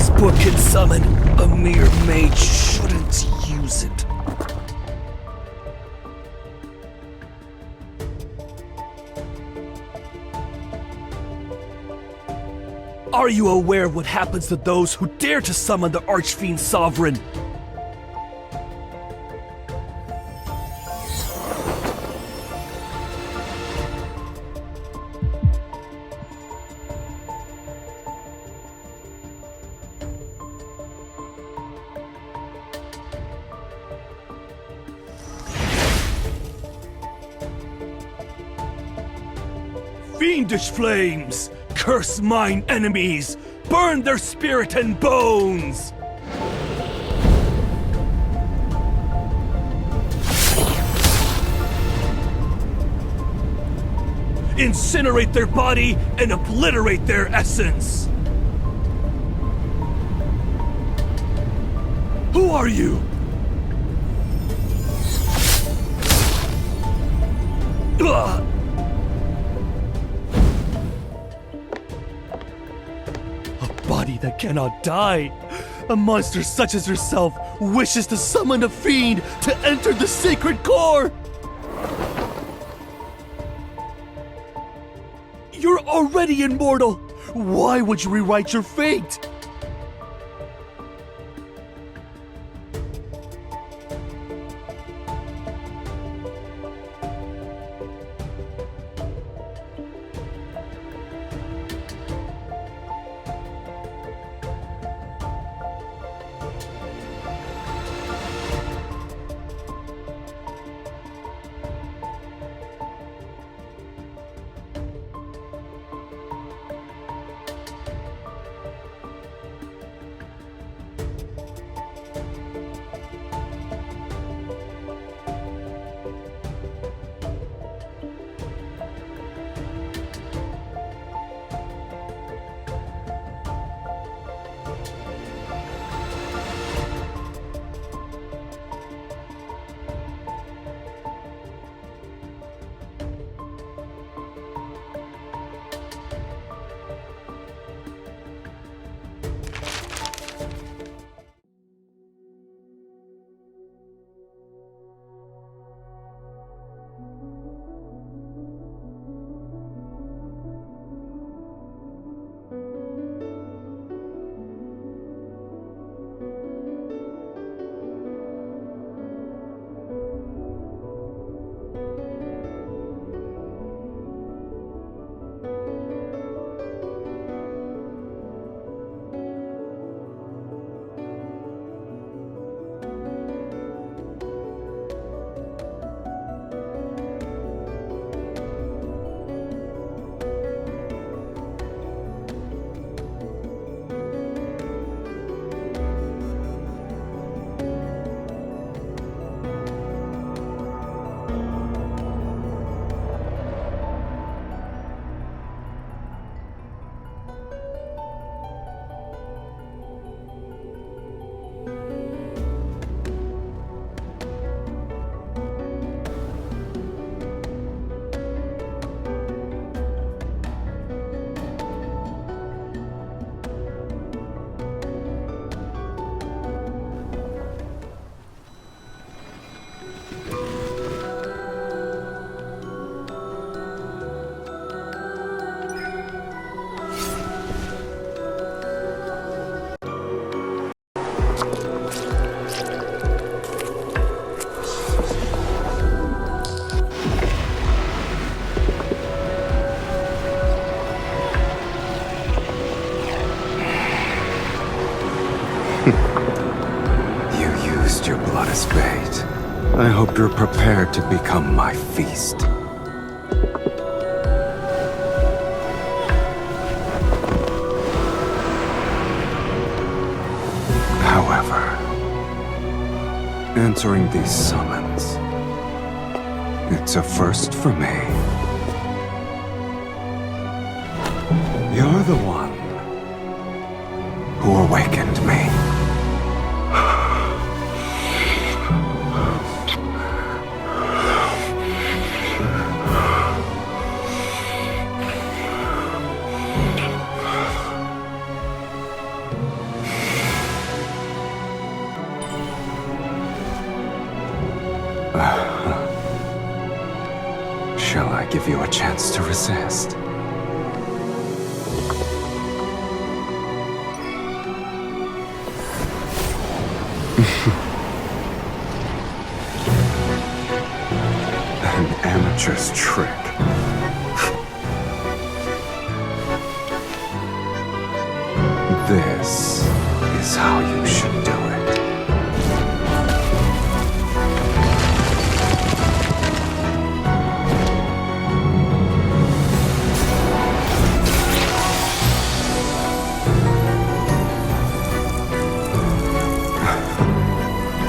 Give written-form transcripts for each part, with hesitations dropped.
this book can summon, a mere mage shouldn't use it. Are you aware of what happens to those who dare to summon the Archfiend Sovereign? Fiendish flames! Curse mine enemies! Burn their spirit and bones! Incinerate their body and obliterate their essence! Who are you? Ugh. Body that cannot die. A monster such as yourself wishes to summon a fiend to enter the sacred core. You're already immortal. Why would you rewrite your fate? Your blood is bait. I hope you're prepared to become my feast. However, answering these summons, it's a first for me. You're the one who awakened me. Shall I give you a chance to resist? An amateur's trick. This is how you should do it.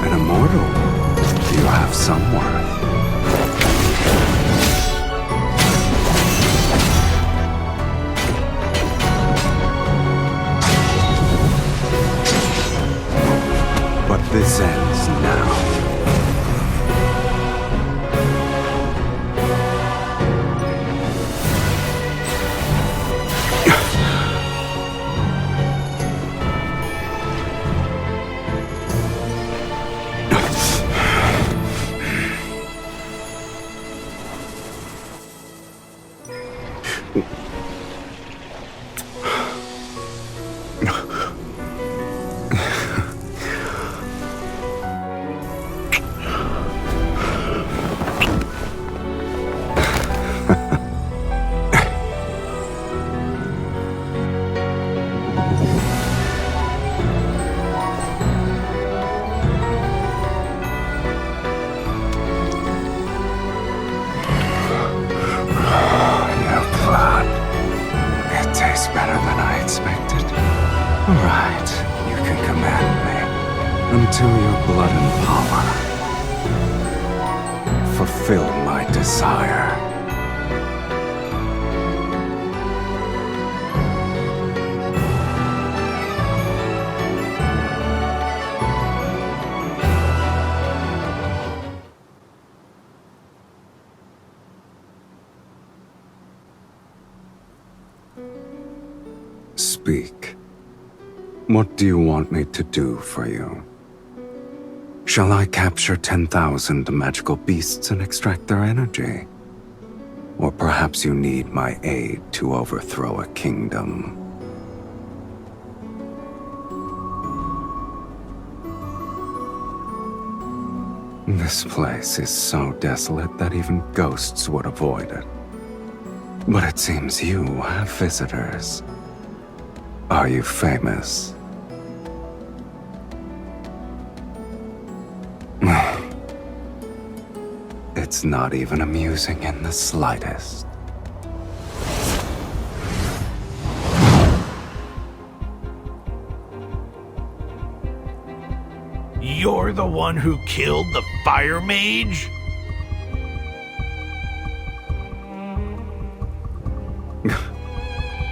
An immortal. You have some worth. But this ends now. Better than I expected. All right, you can command me until your blood and power fulfill my desire. Speak. What do you want me to do for you? Shall I capture 10,000 magical beasts and extract their energy? Or perhaps you need my aid to overthrow a kingdom? This place is so desolate that even ghosts would avoid it. But it seems you have visitors. Are you famous? It's not even amusing in the slightest. You're the one who killed the fire mage?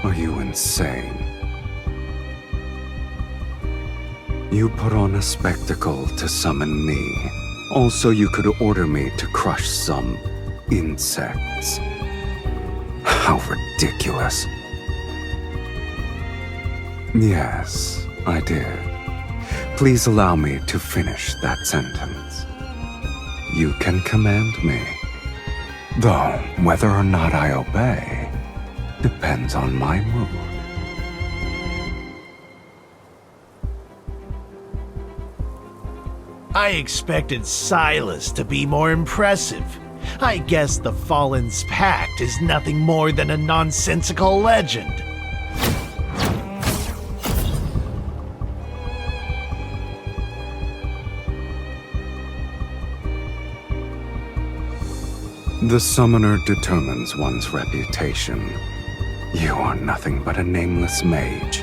Are you insane? You put on a spectacle to summon me. Also, you could order me to crush some insects. How ridiculous. Yes, I did. Please allow me to finish that sentence. You can command me. Though, whether or not I obey depends on my mood. I expected Sylus to be more impressive. I guess the Fallen's Pact is nothing more than a nonsensical legend. The summoner determines one's reputation. You are nothing but a nameless mage.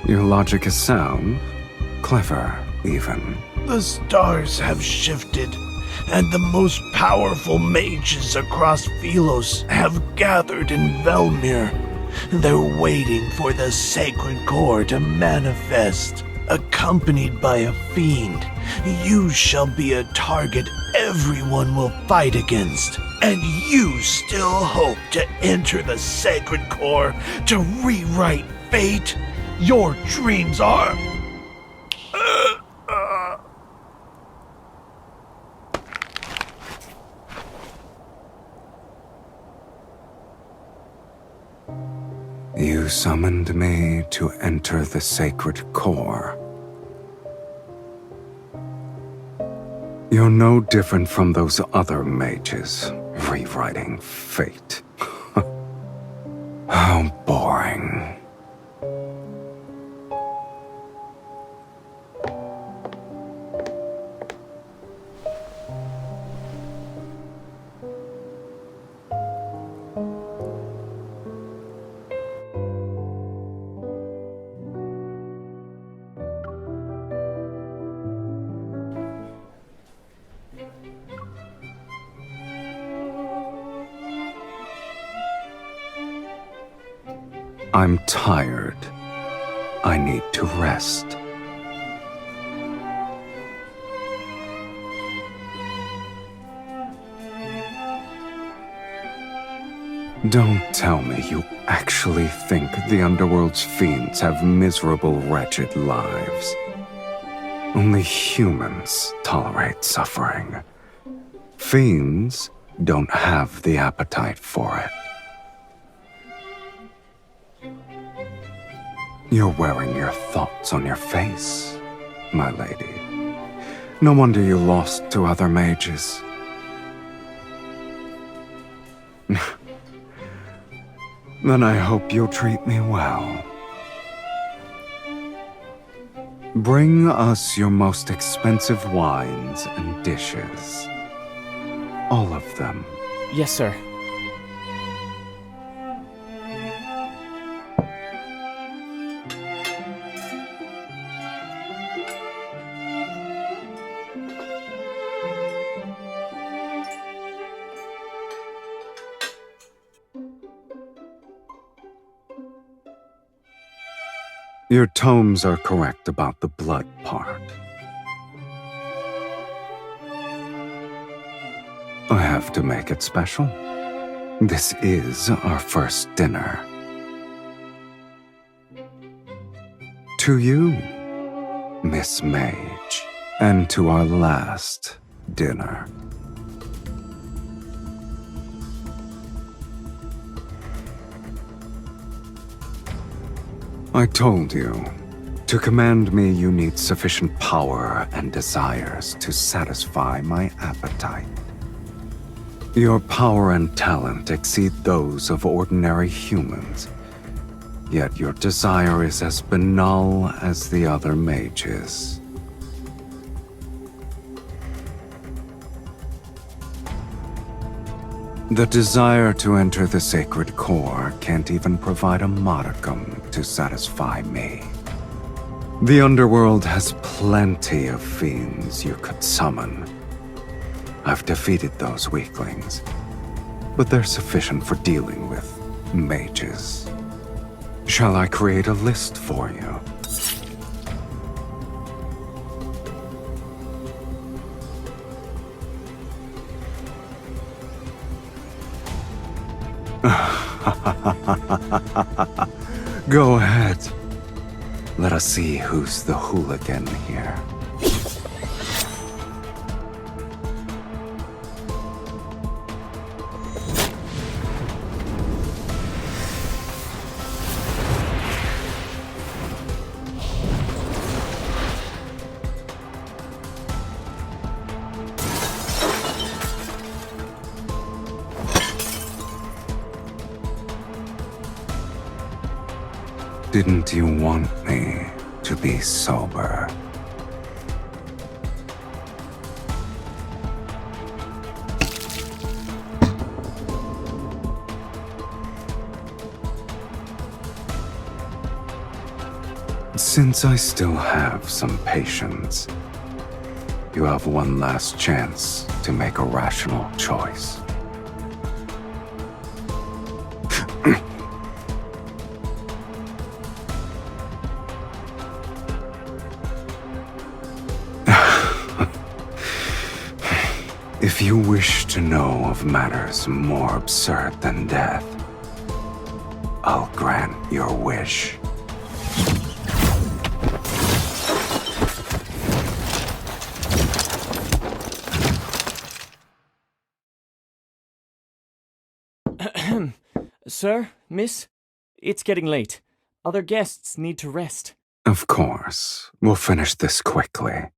Your logic is sound, clever, even. The stars have shifted, and the most powerful mages across Philos have gathered in Velmir. They're waiting for the sacred core to manifest. Accompanied by a fiend, you shall be a target everyone will fight against. And you still hope to enter the sacred core to rewrite fate? Your dreams are... You summoned me to enter the sacred core. You're no different from those other mages, rewriting fate. How boring. I'm tired. I need to rest. Don't tell me you actually think the Underworld's fiends have miserable, wretched lives. Only humans tolerate suffering. Fiends don't have the appetite for it. You're wearing your thoughts on your face, my lady. No wonder you lost to other mages. Then I hope you'll treat me well. Bring us your most expensive wines and dishes. All of them. Yes, sir. Your tomes are correct about the blood part. I have to make it special. This is our first dinner. To you, Miss Mage, and to our last dinner. I told you, to command me you need sufficient power and desires to satisfy my appetite. Your power and talent exceed those of ordinary humans, yet your desire is as banal as the other mages. The desire to enter the sacred core can't even provide a modicum to satisfy me. The Underworld has plenty of fiends you could summon. I've defeated those weaklings, but they're sufficient for dealing with mages. Shall I create a list for you? Go ahead. Let us see who's the hooligan here. Didn't you want me to be sober? Since I still have some patience, you have one last chance to make a rational choice. If you wish to know of matters more absurd than death, I'll grant your wish. Sir, miss, it's getting late. Other guests need to rest. Of course, we'll finish this quickly.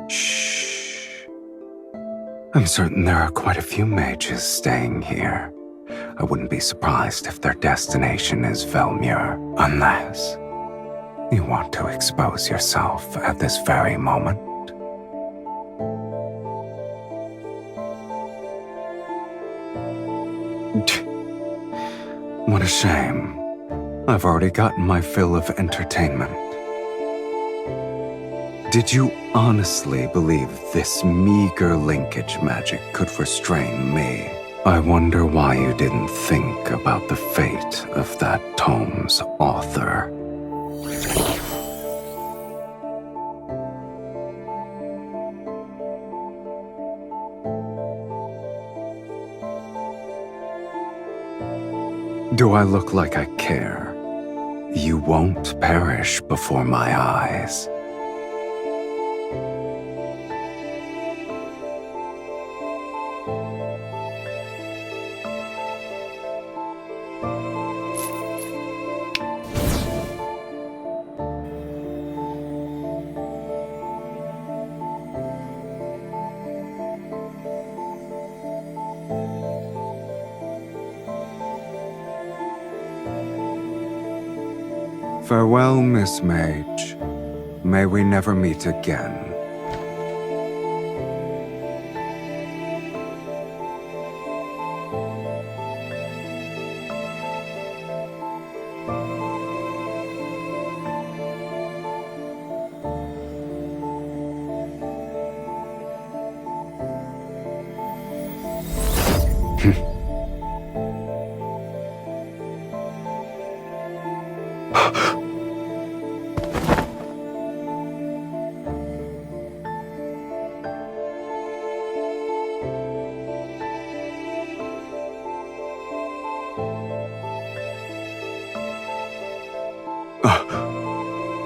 Shh. I'm certain there are quite a few mages staying here. I wouldn't be surprised if their destination is Velmure, unless you want to expose yourself at this very moment. What a shame. I've already gotten my fill of entertainment. Did you honestly believe this meager linkage magic could restrain me? I wonder why you didn't think about the fate of that tome's author. Do I look like I care? You won't perish before my eyes. Farewell, Miss Mage. May we never meet again.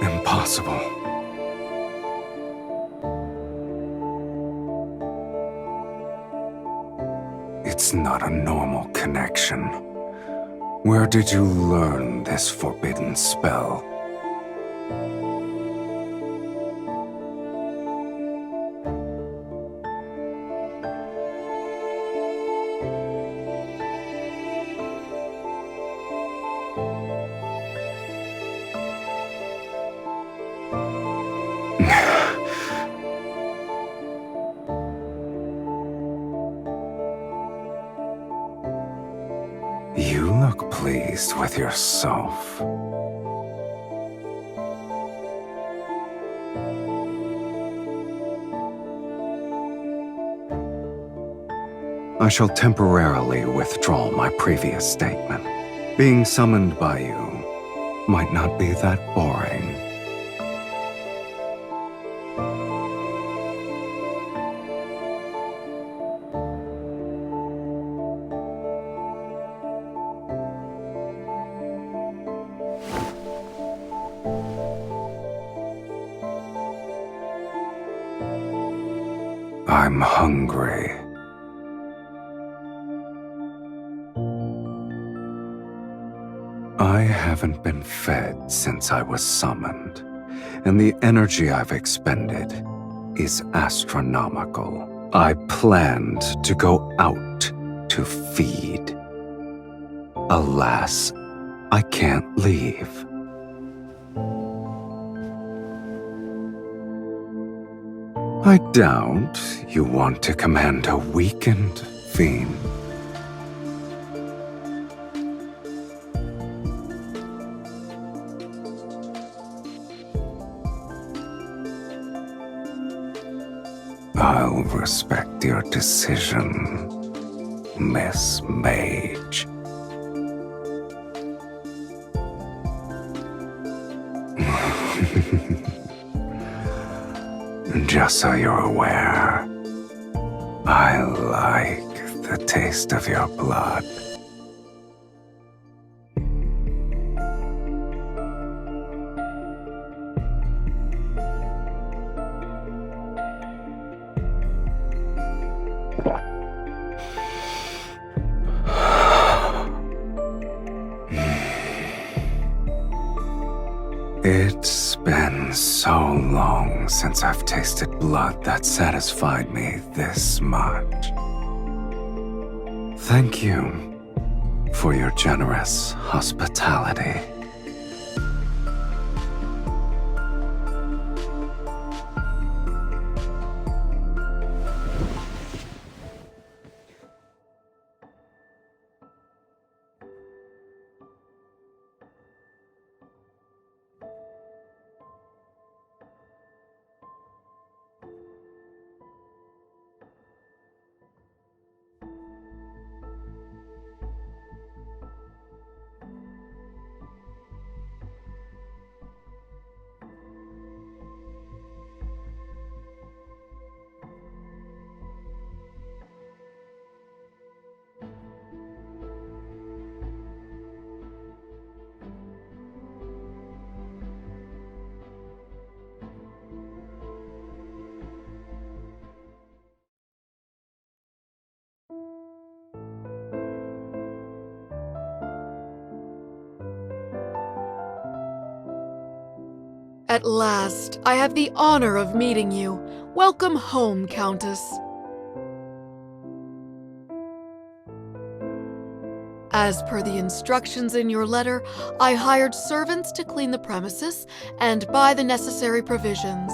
Impossible. It's not a normal connection. Where did you learn this forbidden spell? You look pleased with yourself. I shall temporarily withdraw my previous statement. Being summoned by you might not be that boring. I'm hungry. I haven't been fed since I was summoned, and the energy I've expended is astronomical. I planned to go out to feed. Alas, I can't leave. I doubt you want to command a weakened fiend. I'll respect your decision, Miss Mage. Just so you're aware, I like the taste of your blood. It's been so long since I've tasted blood that satisfied me this much. Thank you for your generous hospitality. At last, I have the honor of meeting you. Welcome home, Countess. As per the instructions in your letter, I hired servants to clean the premises and buy the necessary provisions.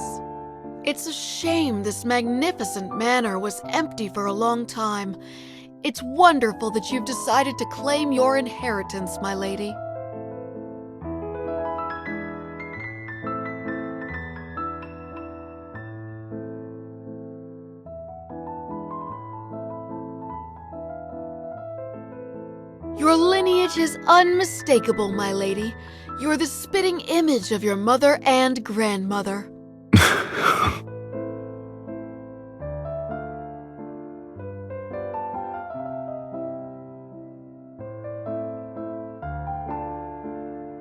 It's a shame this magnificent manor was empty for a long time. It's wonderful that you've decided to claim your inheritance, my lady. Your lineage is unmistakable, my lady. You're the spitting image of your mother and grandmother.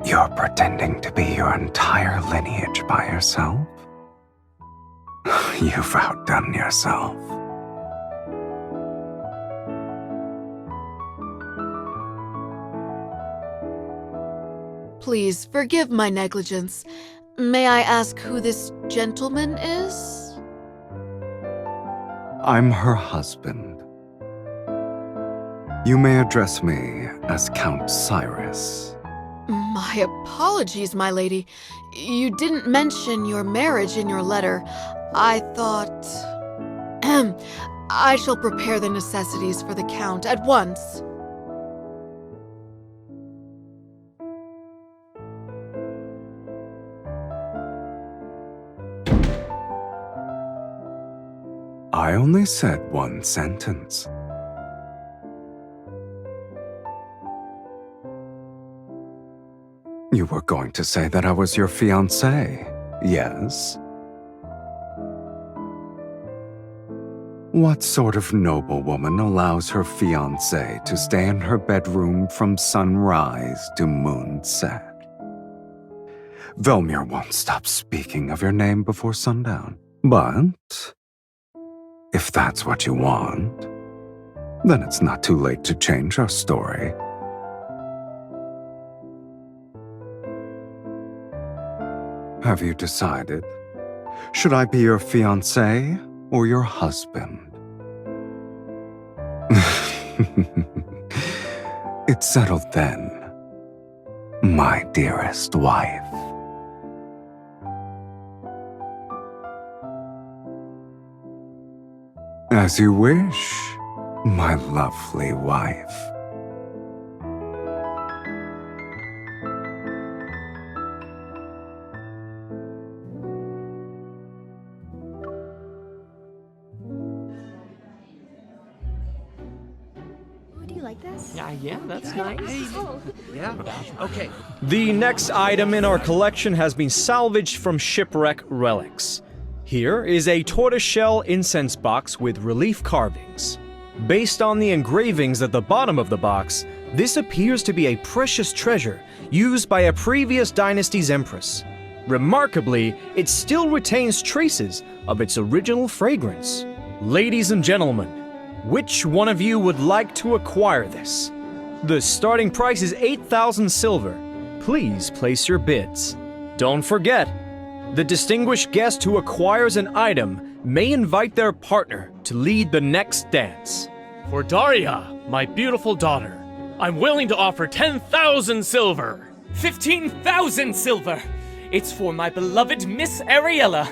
You're pretending to be your entire lineage by yourself? You've outdone yourself. Please forgive my negligence. May I ask who this gentleman is? I'm her husband. You may address me as Count Cyrus. My apologies, my lady. You didn't mention your marriage in your letter. I thought... I shall prepare the necessities for the Count at once. I only said one sentence. You were going to say that I was your fiancé, yes? What sort of noblewoman allows her fiancé to stay in her bedroom from sunrise to moonset? Velmir won't stop speaking of your name before sundown. But if that's what you want, then it's not too late to change our story. Have you decided? Should I be your fiancé or your husband? It's settled then, my dearest wife. As you wish, my lovely wife. Do you like this? Yeah, that's nice. Yeah? Okay. The next item in our collection has been salvaged from shipwreck relics. Here is a tortoiseshell incense box with relief carvings. Based on the engravings at the bottom of the box, this appears to be a precious treasure used by a previous dynasty's empress. Remarkably, it still retains traces of its original fragrance. Ladies and gentlemen, which one of you would like to acquire this? The starting price is 8,000 silver. Please place your bids. Don't forget, the distinguished guest who acquires an item may invite their partner to lead the next dance. For Daria, my beautiful daughter, I'm willing to offer 10,000 silver. 15,000 silver! It's for my beloved Miss Ariella.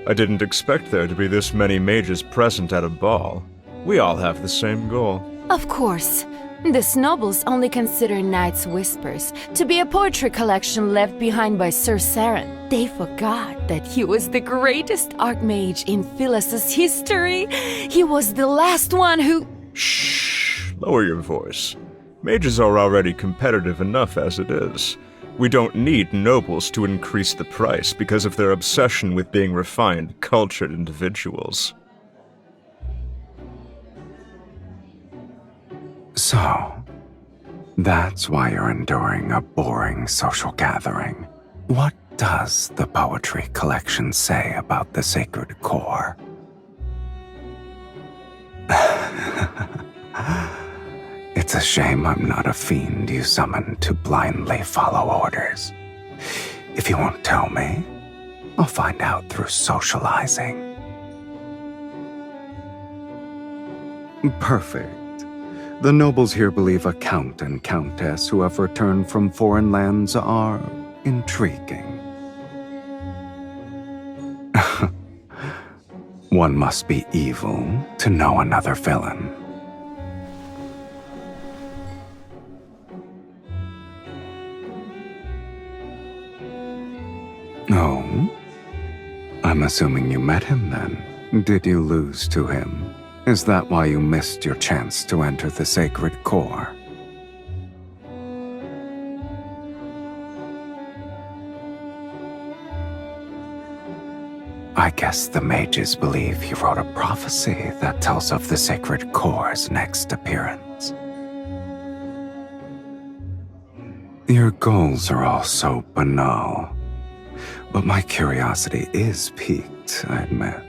I didn't expect there to be this many mages present at a ball. We all have the same goal. Of course. These nobles only consider Night's Whispers to be a poetry collection left behind by Sir Saren. They forgot that he was the greatest archmage in Sylus' history. He was the last one who... Shh! Lower your voice. Mages are already competitive enough as it is. We don't need nobles to increase the price because of their obsession with being refined, cultured individuals. So, that's why you're enduring a boring social gathering. What does the poetry collection say about the sacred core? It's a shame I'm not a fiend you summoned to blindly follow orders. If you won't tell me, I'll find out through socializing. Perfect. The nobles here believe a count and countess who have returned from foreign lands are intriguing. One must be evil to know another villain. Oh? I'm assuming you met him then. Did you lose to him? Is that why you missed your chance to enter the sacred core? I guess the mages believe you wrote a prophecy that tells of the sacred core's next appearance. Your goals are all so banal, but my curiosity is piqued, I admit.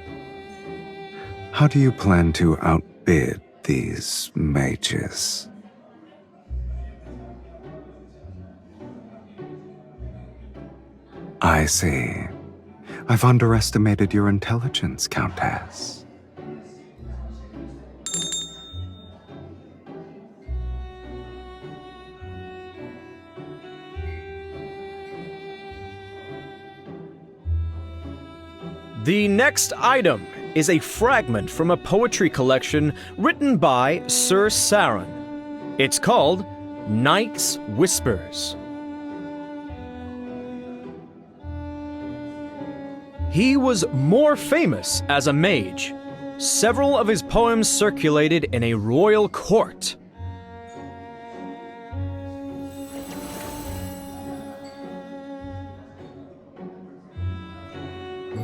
How do you plan to outbid these mages? I see. I've underestimated your intelligence, Countess. The next item is a fragment from a poetry collection written by Sir Saren. It's called Night's Whispers. He was more famous as a mage. Several of his poems circulated in a royal court.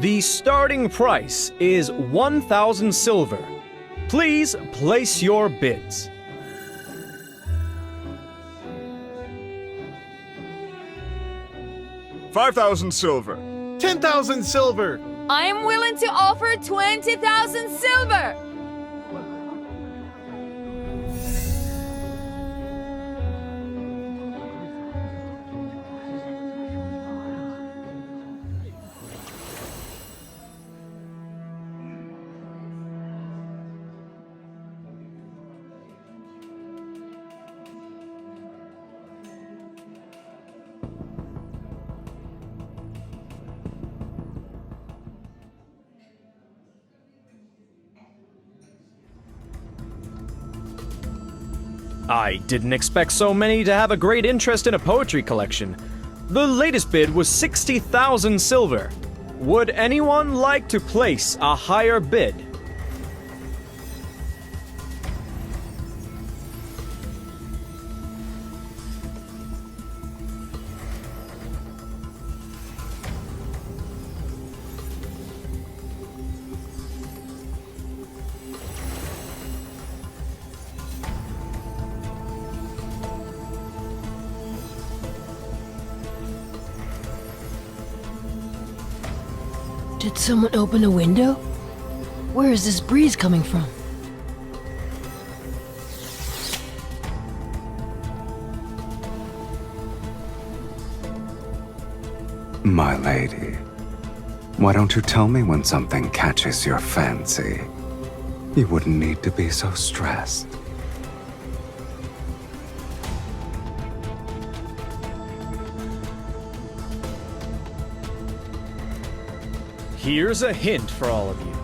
The starting price is 1,000 silver. Please place your bids. $5,000 silver. 10,000 silver. I am willing to offer 20,000 silver! I didn't expect so many to have a great interest in a poetry collection. The latest bid was 60,000 silver. Would anyone like to place a higher bid? Did someone open a window? Where is this breeze coming from? My lady, why don't you tell me when something catches your fancy? You wouldn't need to be so stressed. Here's a hint for all of you.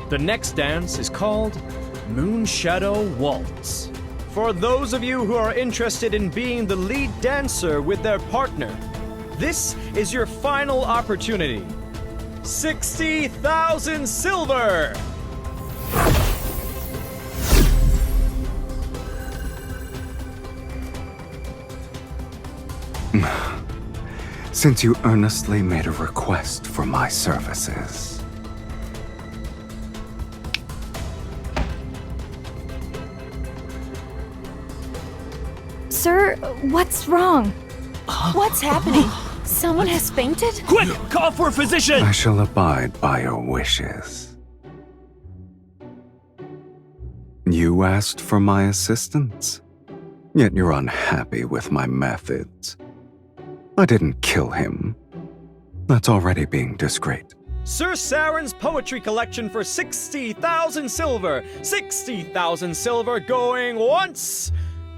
The next dance is called Moon Shadow Waltz. For those of you who are interested in being the lead dancer with their partner, this is your final opportunity. 60,000 silver! Since you earnestly made a request for my services. Sir, what's wrong? What's happening? Someone has fainted? Quick! Call for a physician! I shall abide by your wishes. You asked for my assistance, yet you're unhappy with my methods. I didn't kill him. That's already being discreet. Sir Saren's poetry collection for 60,000 silver! 60,000 silver going once,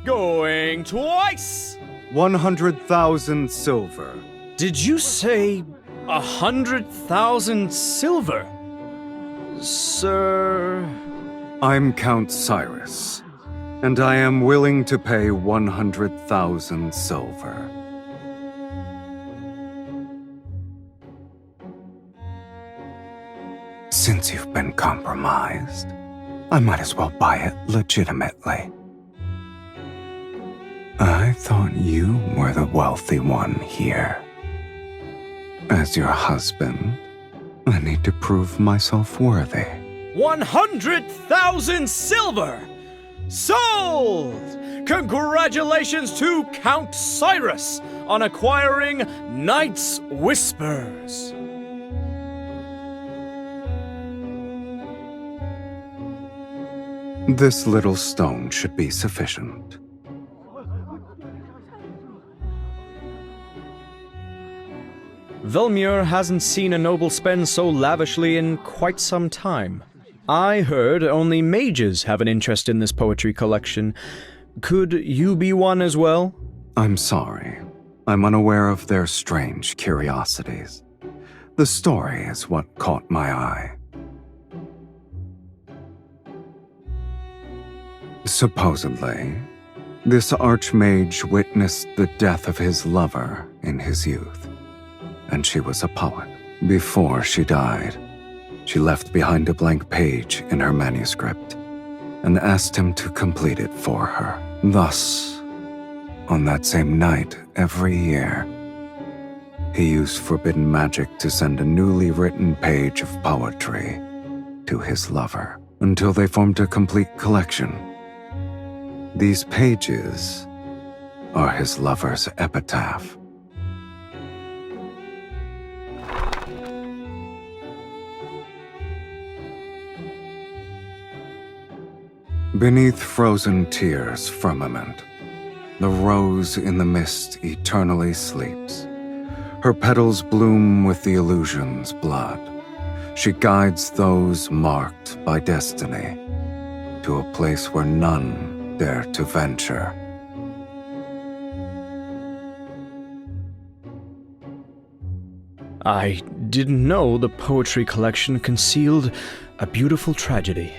going twice! 100,000 silver. Did you say 100,000 silver? Sir... I'm Count Cyrus, and I am willing to pay 100,000 silver. Since you've been compromised, I might as well buy it legitimately. I thought you were the wealthy one here. As your husband, I need to prove myself worthy. 100,000 silver! Sold! Congratulations to Count Cyrus on acquiring Night's Whispers. This little stone should be sufficient. Velmir hasn't seen a noble spend so lavishly in quite some time. I heard only mages have an interest in this poetry collection. Could you be one as well? I'm sorry. I'm unaware of their strange curiosities. The story is what caught my eye. Supposedly, this archmage witnessed the death of his lover in his youth, and she was a poet. Before she died, she left behind a blank page in her manuscript and asked him to complete it for her. Thus, on that same night every year, he used forbidden magic to send a newly written page of poetry to his lover until they formed a complete collection. These pages are his lover's epitaph. Beneath frozen tears' firmament, the rose in the mist eternally sleeps. Her petals bloom with the illusion's blood. She guides those marked by destiny to a place where none dare to venture. I didn't know the poetry collection concealed a beautiful tragedy.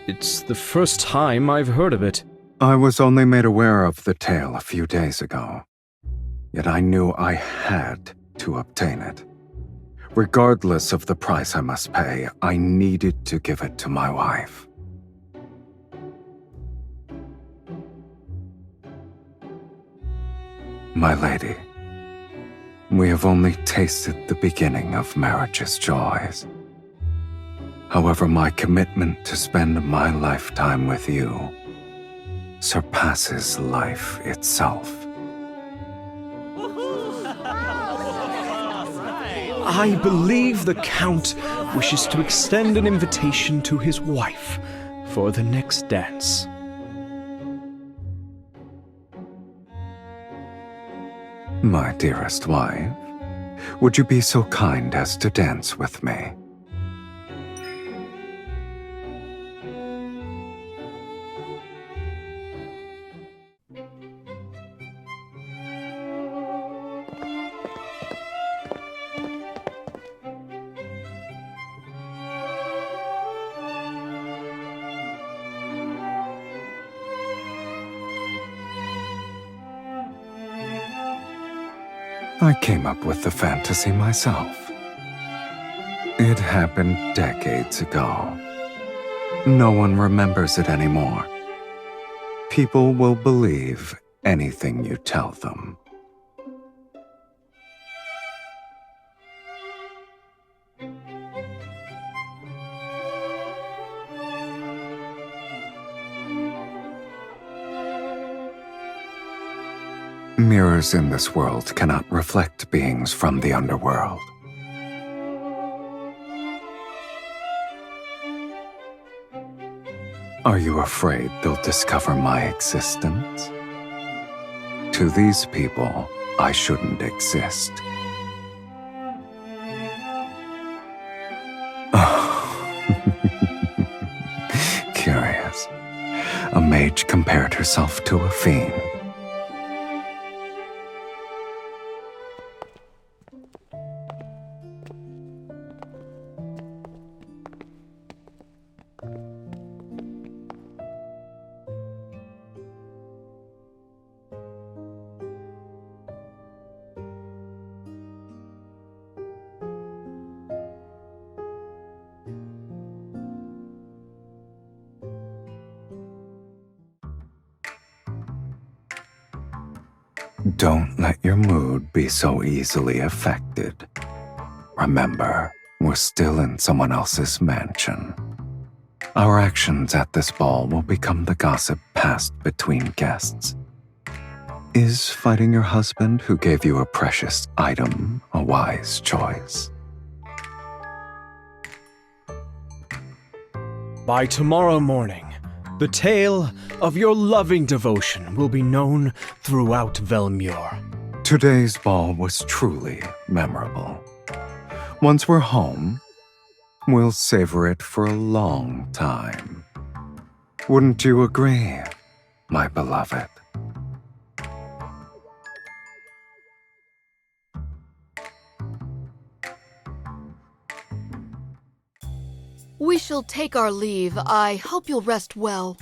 It's the first time I've heard of it. I was only made aware of the tale a few days ago, yet I knew I had to obtain it. Regardless of the price I must pay, I needed to give it to my wife. My lady, we have only tasted the beginning of marriage's joys. However, my commitment to spend my lifetime with you surpasses life itself. I believe the Count wishes to extend an invitation to his wife for the next dance. My dearest wife, would you be so kind as to dance with me? I came up with the fantasy myself. It happened decades ago. No one remembers it anymore. People will believe anything you tell them. Mirrors in this world cannot reflect beings from the underworld. Are you afraid they'll discover my existence? To these people, I shouldn't exist. Curious. A mage compared herself to a fiend. Don't let your mood be so easily affected. Remember, we're still in someone else's mansion. Our actions at this ball will become the gossip passed between guests. Is fighting your husband who gave you a precious item a wise choice? By tomorrow morning, the tale of your loving devotion will be known throughout Velmure. Today's ball was truly memorable. Once we're home, we'll savor it for a long time. Wouldn't you agree, my beloved? We shall take our leave. I hope you'll rest well.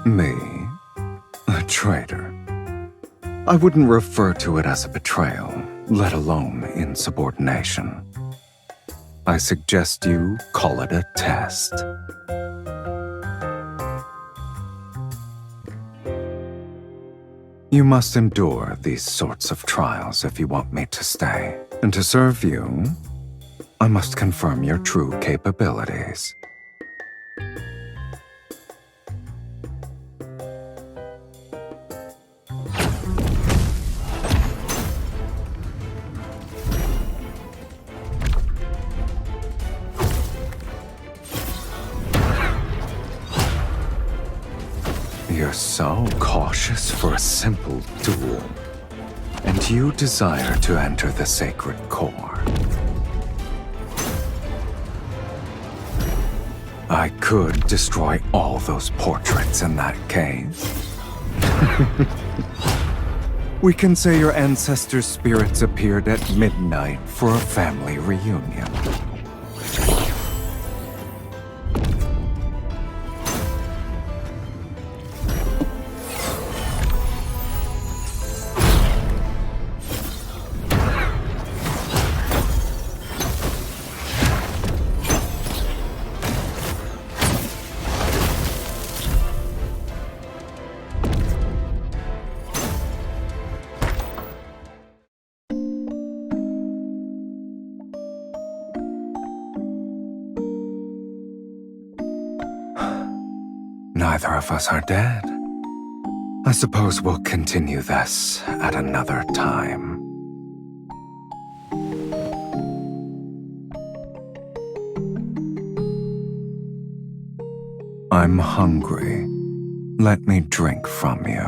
Me? A traitor? I wouldn't refer to it as a betrayal, let alone insubordination. I suggest you call it a test. You must endure these sorts of trials if you want me to stay. And to serve you, I must confirm your true capabilities. You're so cautious for a simple duel, and you desire to enter the sacred core. I could destroy all those portraits in that case. We can say your ancestors' spirits appeared at midnight for a family reunion. Neither of us are dead. I suppose we'll continue this at another time. I'm hungry. Let me drink from you.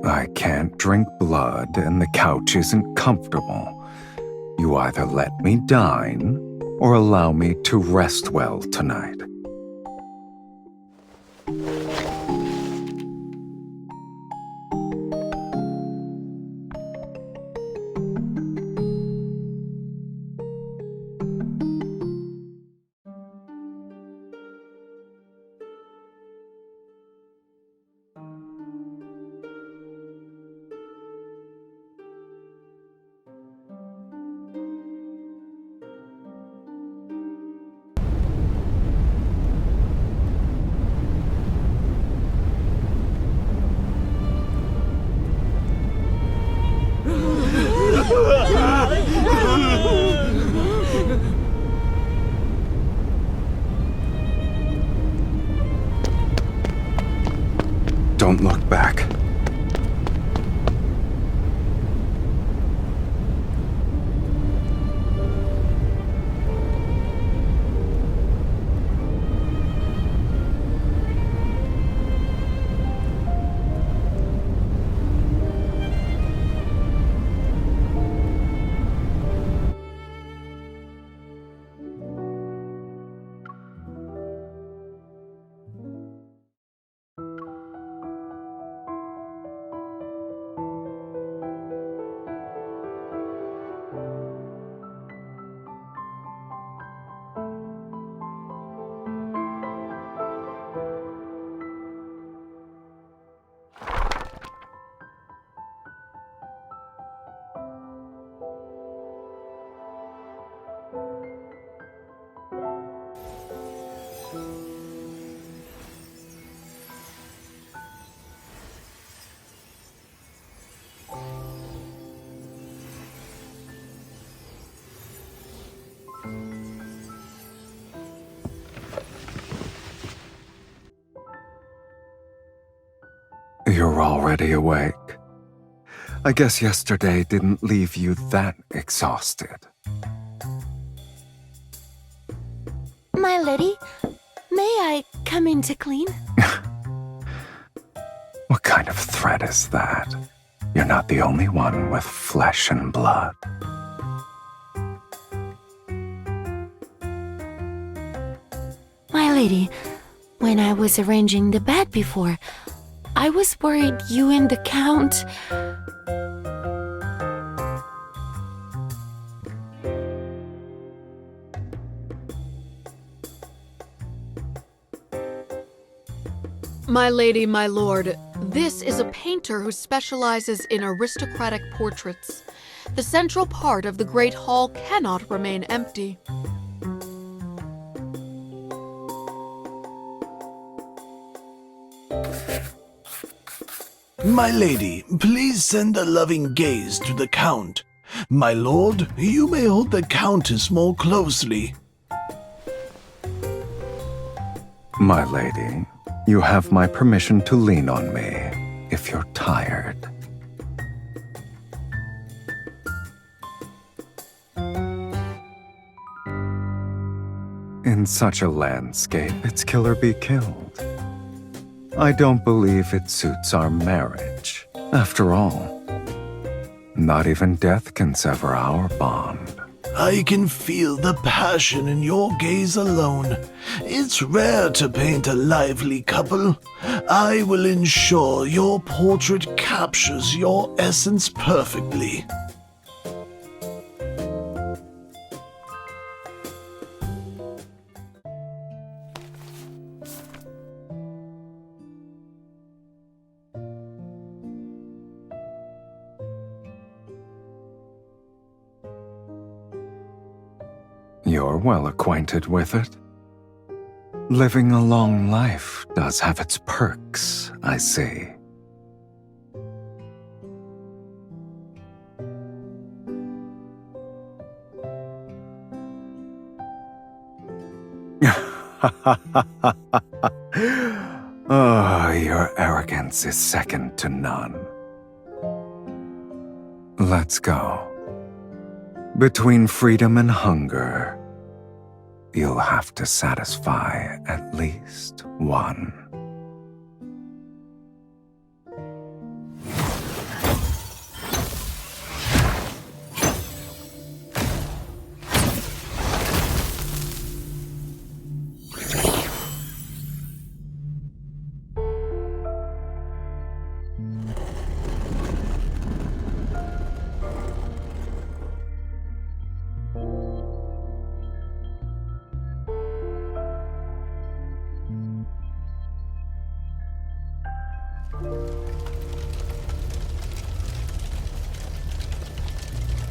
I can't drink blood and the couch isn't comfortable. You either let me dine or allow me to rest well tonight. Don't look back. You're already awake. I guess yesterday didn't leave you that exhausted. My lady, may I come in to clean? What kind of threat is that? You're not the only one with flesh and blood. My lady, when I was arranging the bed before, I was worried you and the Count... My lady, my lord, this is a painter who specializes in aristocratic portraits. The central part of the Great Hall cannot remain empty. My lady, please send a loving gaze to the Count. My lord, you may hold the Countess more closely. My lady, you have my permission to lean on me if you're tired. In such a landscape, it's kill or be killed. I don't believe it suits our marriage. After all, Not even death can sever our bond. I can feel the passion in your gaze alone. It's rare to paint a lively couple. I will ensure your portrait captures your essence perfectly. You're well acquainted with it. Living a long life does have its perks, I see. Oh, your arrogance is second to none. Let's go. Between freedom and hunger, you'll have to satisfy at least one.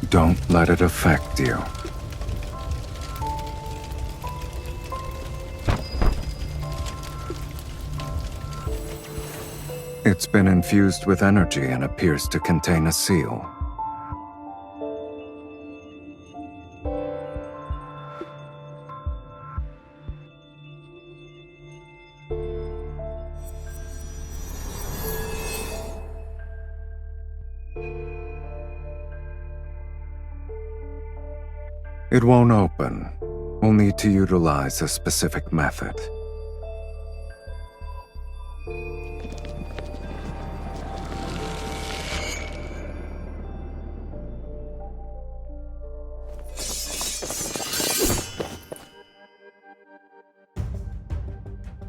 Don't let it affect you. It's been infused with energy and appears to contain a seal. It won't open. We'll need to utilize a specific method.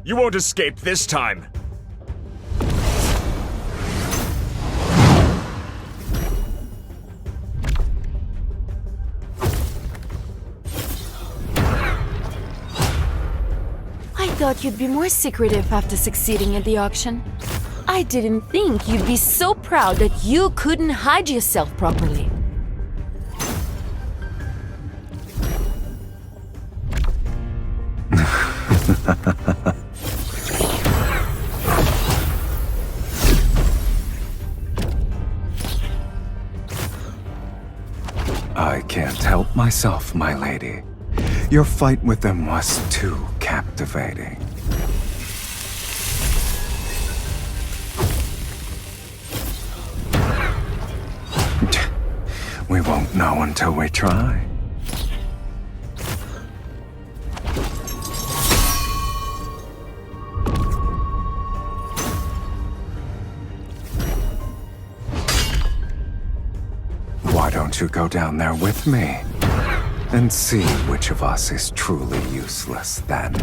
You won't escape this time! I thought you'd be more secretive after succeeding at the auction. I didn't think you'd be so proud that you couldn't hide yourself properly. I can't help myself, my lady. Your fight with them was too captivating. We won't know until we try. Why don't you go down there with me? And see which of us is truly useless then.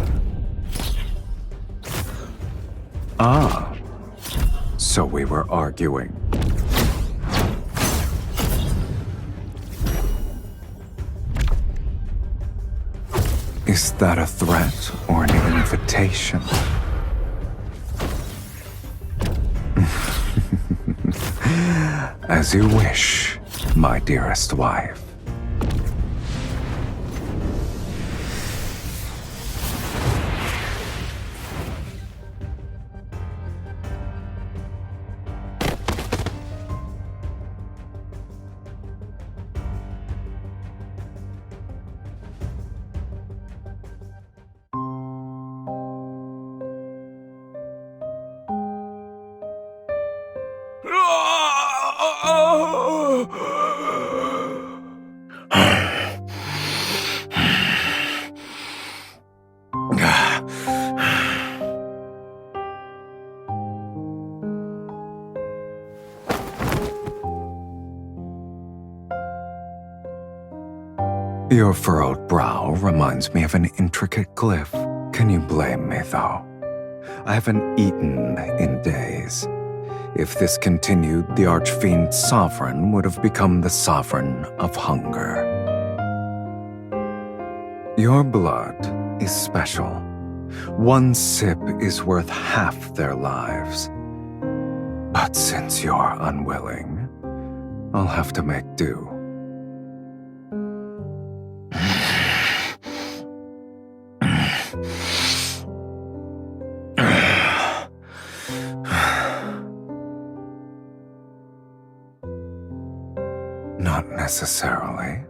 Ah, so we were arguing. Is that a threat or an invitation? As you wish, my dearest wife. Your furrowed brow reminds me of an intricate glyph. Can you blame me, though? I haven't eaten in days. If this continued, the Archfiend's sovereign would have become the sovereign of hunger. Your blood is special. One sip is worth half their lives. But since you're unwilling, I'll have to make do. Not necessarily.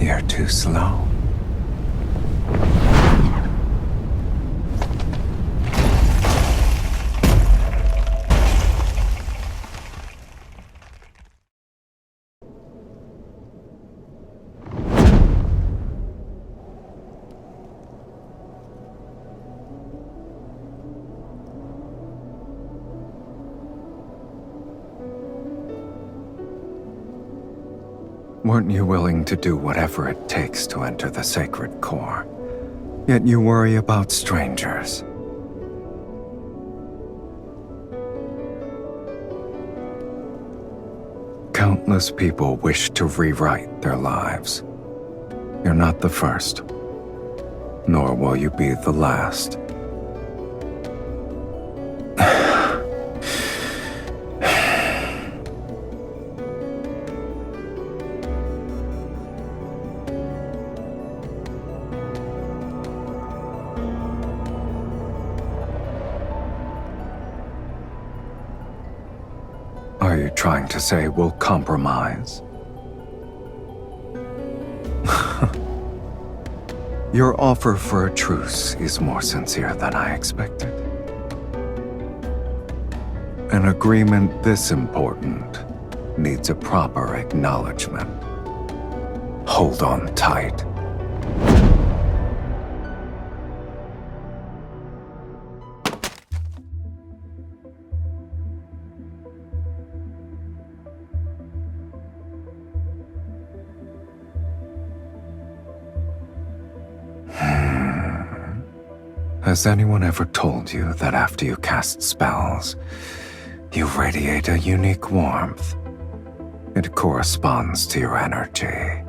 You're too slow. Weren't you willing to do whatever it takes to enter the sacred core? Yet you worry about strangers. Countless people wish to rewrite their lives. You're not the first, nor will you be the last. Are you trying to say we'll compromise? Your offer for a truce is more sincere than I expected. An agreement this important needs a proper acknowledgement. Hold on tight. Has anyone ever told you that after you cast spells, you radiate a unique warmth? It corresponds to your energy.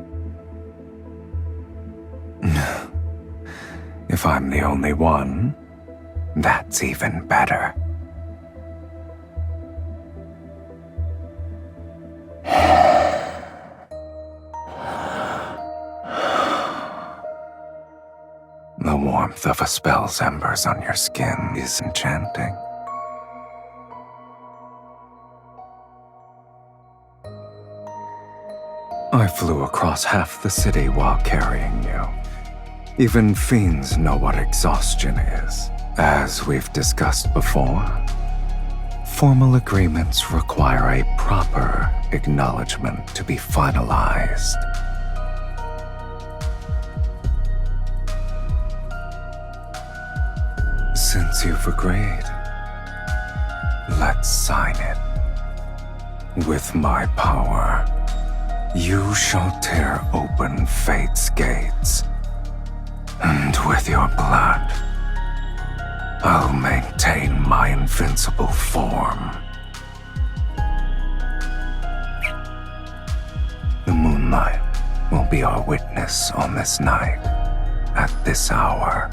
If I'm the only one, that's even better. The warmth of a spell's embers on your skin is enchanting. I flew across half the city while carrying you. Even fiends know what exhaustion is. As we've discussed before, formal agreements require a proper acknowledgement to be finalized. Since you've agreed, let's sign it. With my power, you shall tear open fate's gates, and with your blood, I'll maintain my invincible form. The moonlight will be our witness on this night, at this hour.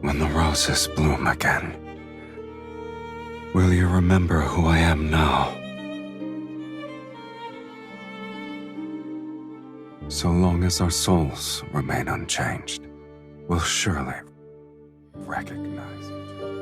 When the roses bloom again, will you remember who I am now? So long as our souls remain unchanged, we'll surely recognize each other.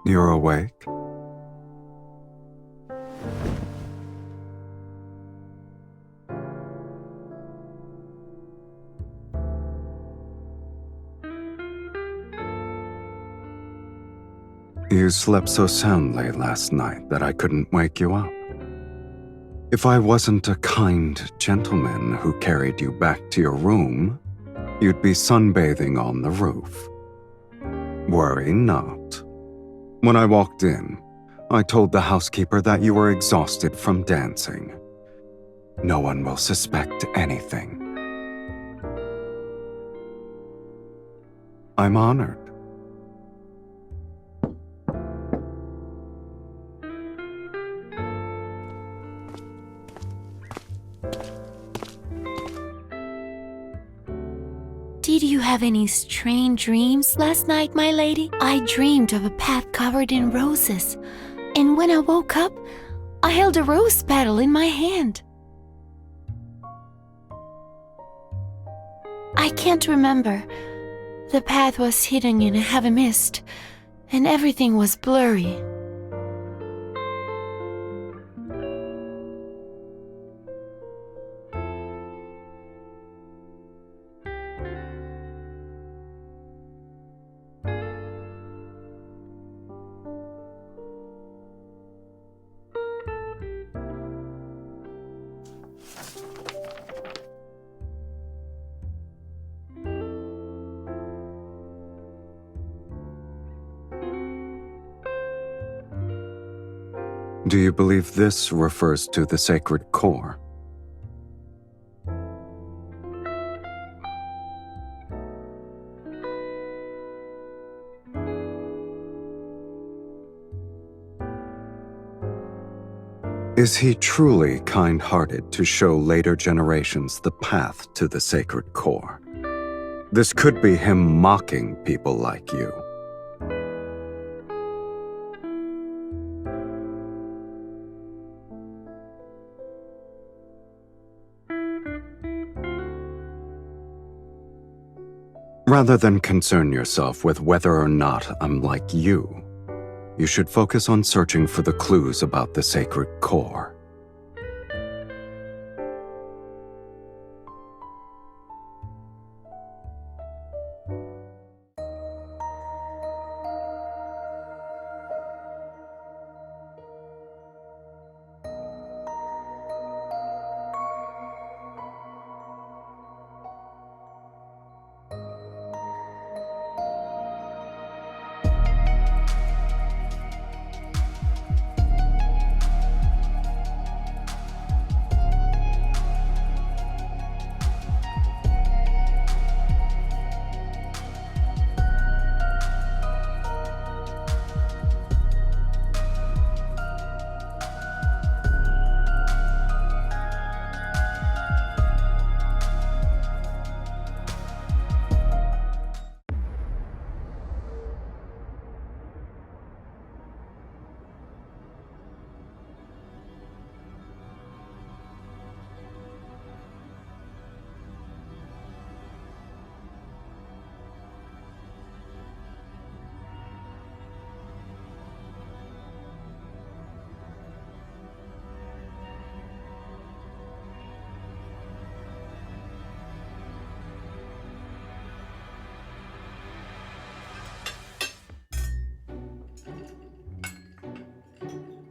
You're awake? You slept so soundly last night that I couldn't wake you up. If I wasn't a kind gentleman who carried you back to your room, you'd be sunbathing on the roof. Worry not. When I walked in, I told the housekeeper that you were exhausted from dancing. No one will suspect anything. I'm honored. Did you have any strange dreams last night, my lady? I dreamed of a path covered in roses, and when I woke up, I held a rose petal in my hand. I can't remember. The path was hidden in a heavy mist, and everything was blurry. Do you believe this refers to the sacred core? Is he truly kind-hearted to show later generations the path to the sacred core? This could be him mocking people like you. Rather than concern yourself with whether or not I'm like you, you should focus on searching for the clues about the sacred core.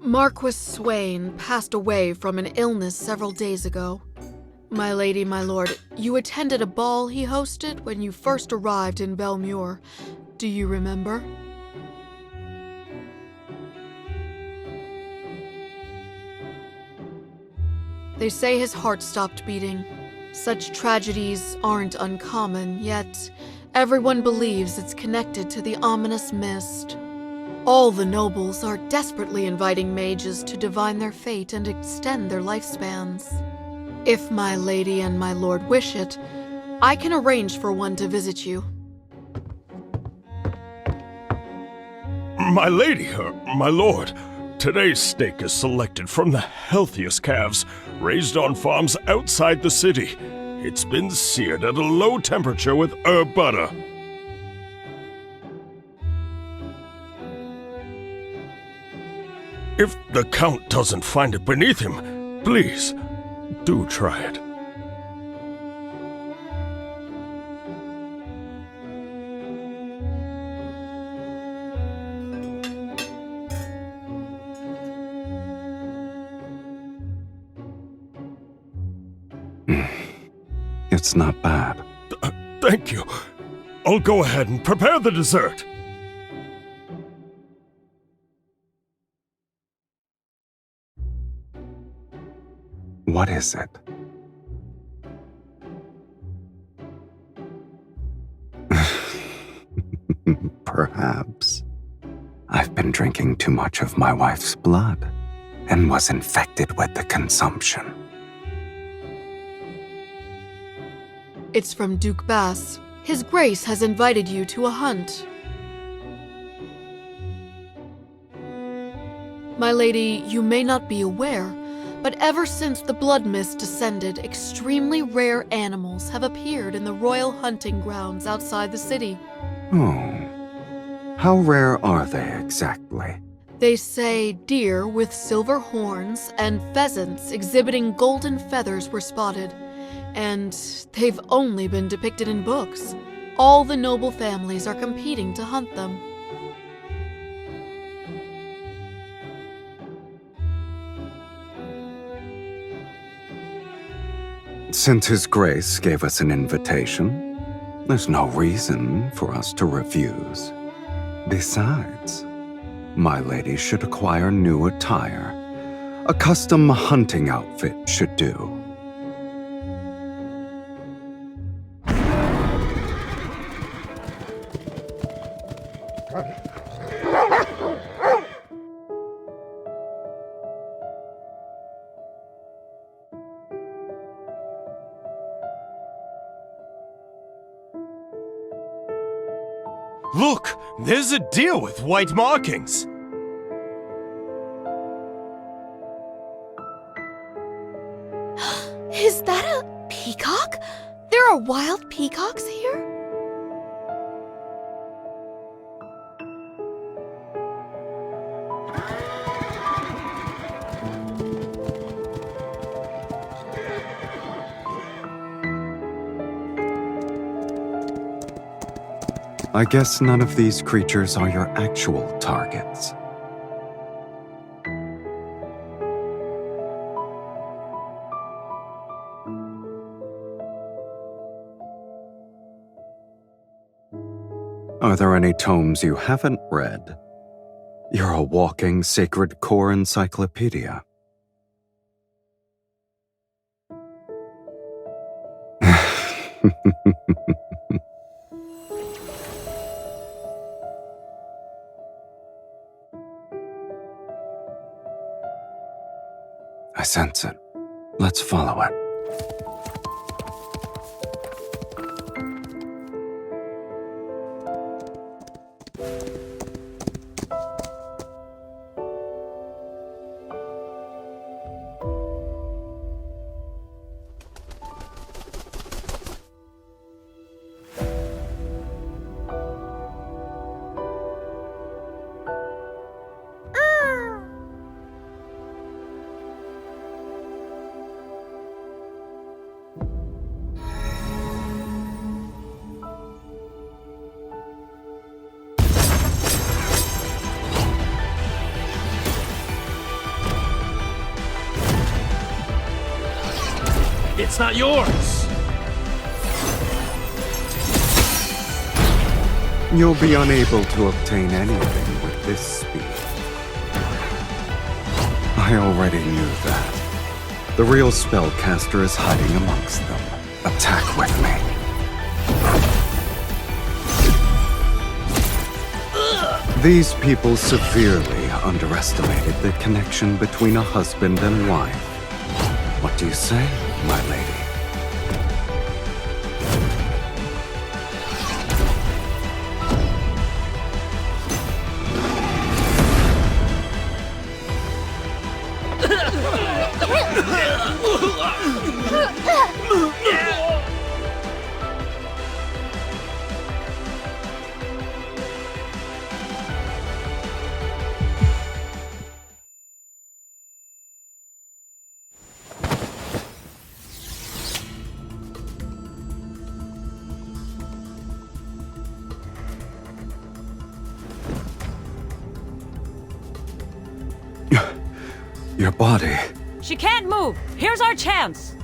Marquis Swain passed away from an illness several days ago. My lady, my lord, you attended a ball he hosted when you first arrived in Belmure. Do you remember? They say his heart stopped beating. Such tragedies aren't uncommon, yet everyone believes it's connected to the ominous mist. All the nobles are desperately inviting mages to divine their fate and extend their lifespans. If my lady and my lord wish it, I can arrange for one to visit you. My lady, my lord, today's steak is selected from the healthiest calves raised on farms outside the city. It's been seared at a low temperature with herb butter. If the Count doesn't find it beneath him, please, do try it. It's not bad. Thank you. I'll go ahead and prepare the dessert. What is it? Perhaps. I've been drinking too much of my wife's blood and was infected with the consumption. It's from Duke Bass. His Grace has invited you to a hunt. My lady, you may not be aware, but ever since the blood mist descended, extremely rare animals have appeared in the royal hunting grounds outside the city. Oh. How rare are they exactly? They say deer with silver horns and pheasants exhibiting golden feathers were spotted, and they've only been depicted in books. All the noble families are competing to hunt them. Since His Grace gave us an invitation, there's no reason for us to refuse. Besides, my lady should acquire new attire. A custom hunting outfit should do. Look, there's a deer with white markings. Is that a peacock? There are wild peacocks here? I guess none of these creatures are your actual targets. Are there any tomes you haven't read? You're a walking sacred core encyclopedia. I sense it. Let's follow it. It's not yours! You'll be unable to obtain anything with this speed. I already knew that. The real spellcaster is hiding amongst them. Attack with me. These people severely underestimated the connection between a husband and wife. What do you say, my lady? Your body. She can't move. Here's our chance.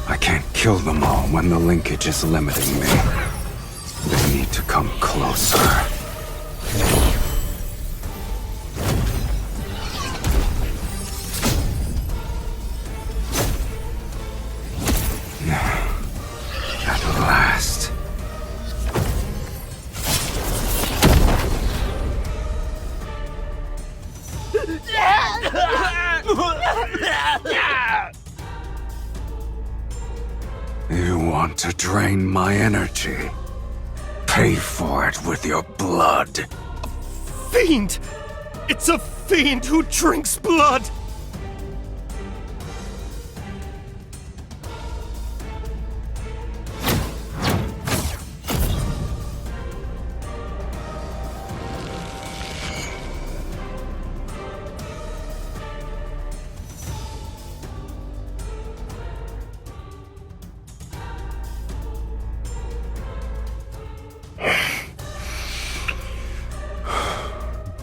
I can't kill them all when the linkage is limiting me. They need to come closer. At last. You want to drain my energy? Pay for it with your blood. Fiend! It's a fiend who drinks blood!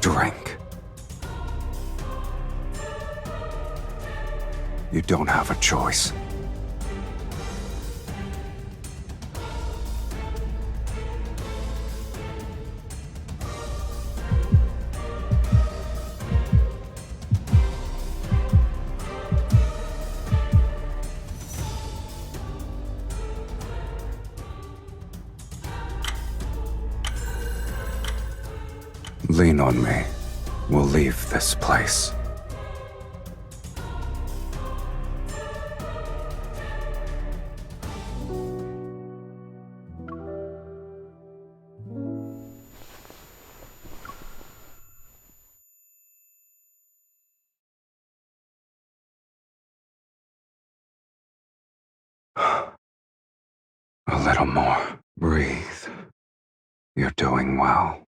Drink. You don't have a choice. Lean on me. We'll leave this place. A little more. Breathe. You're doing well.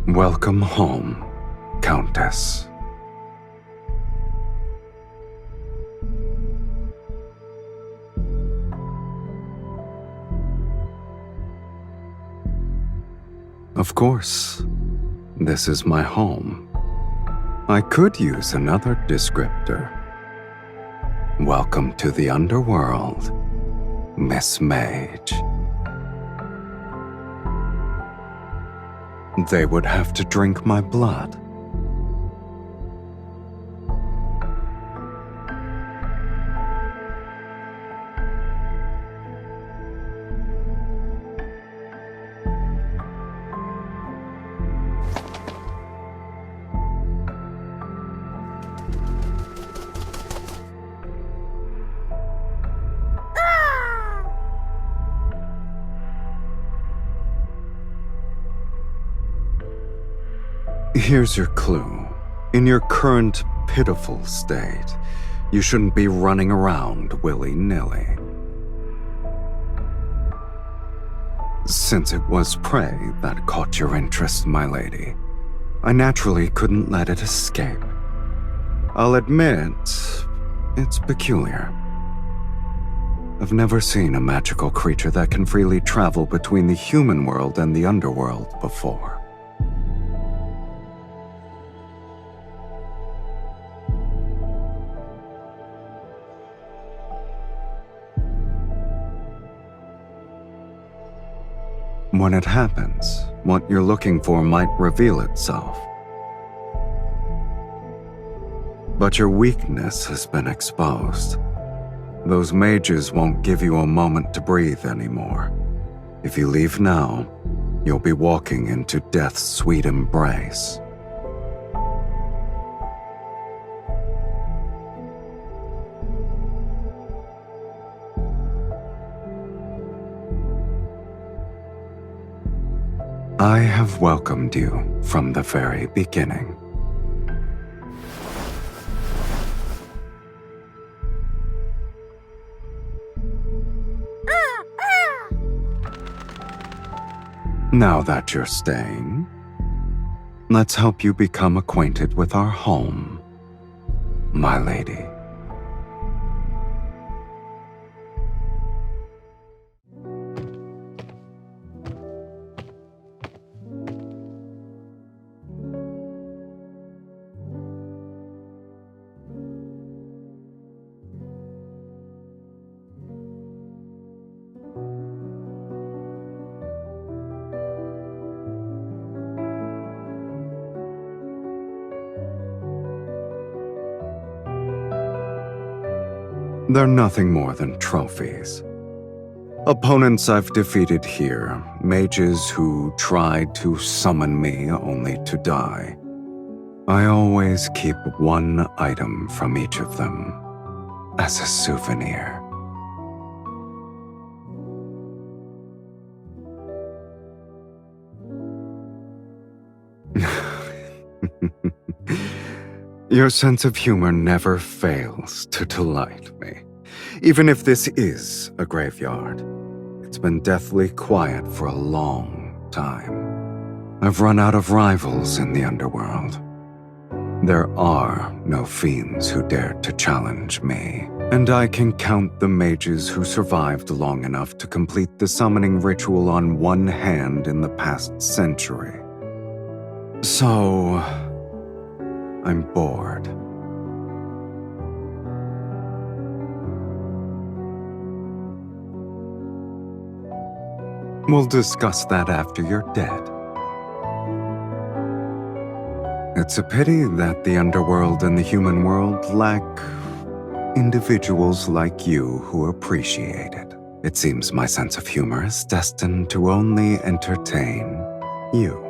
Welcome home, Countess. Of course, this is my home. I could use another descriptor. Welcome to the underworld, Miss Mage. They would have to drink my blood. Here's your clue. In your current pitiful state, you shouldn't be running around willy-nilly. Since it was prey that caught your interest, my lady, I naturally couldn't let it escape. I'll admit, it's peculiar. I've never seen a magical creature that can freely travel between the human world and the underworld before. When it happens, what you're looking for might reveal itself. But your weakness has been exposed. Those mages won't give you a moment to breathe anymore. If you leave now, you'll be walking into death's sweet embrace. I have welcomed you from the very beginning. Now that you're staying, let's help you become acquainted with our home, my lady. They're nothing more than trophies. Opponents I've defeated here, mages who tried to summon me only to die. I always keep one item from each of them as a souvenir. Your sense of humor never fails to delight me. Even if this is a graveyard, it's been deathly quiet for a long time. I've run out of rivals in the underworld. There are no fiends who dare to challenge me, and I can count the mages who survived long enough to complete the summoning ritual on one hand in the past century. So, I'm bored. We'll discuss that after you're dead. It's a pity that the underworld and the human world lack individuals like you who appreciate it. It seems my sense of humor is destined to only entertain you.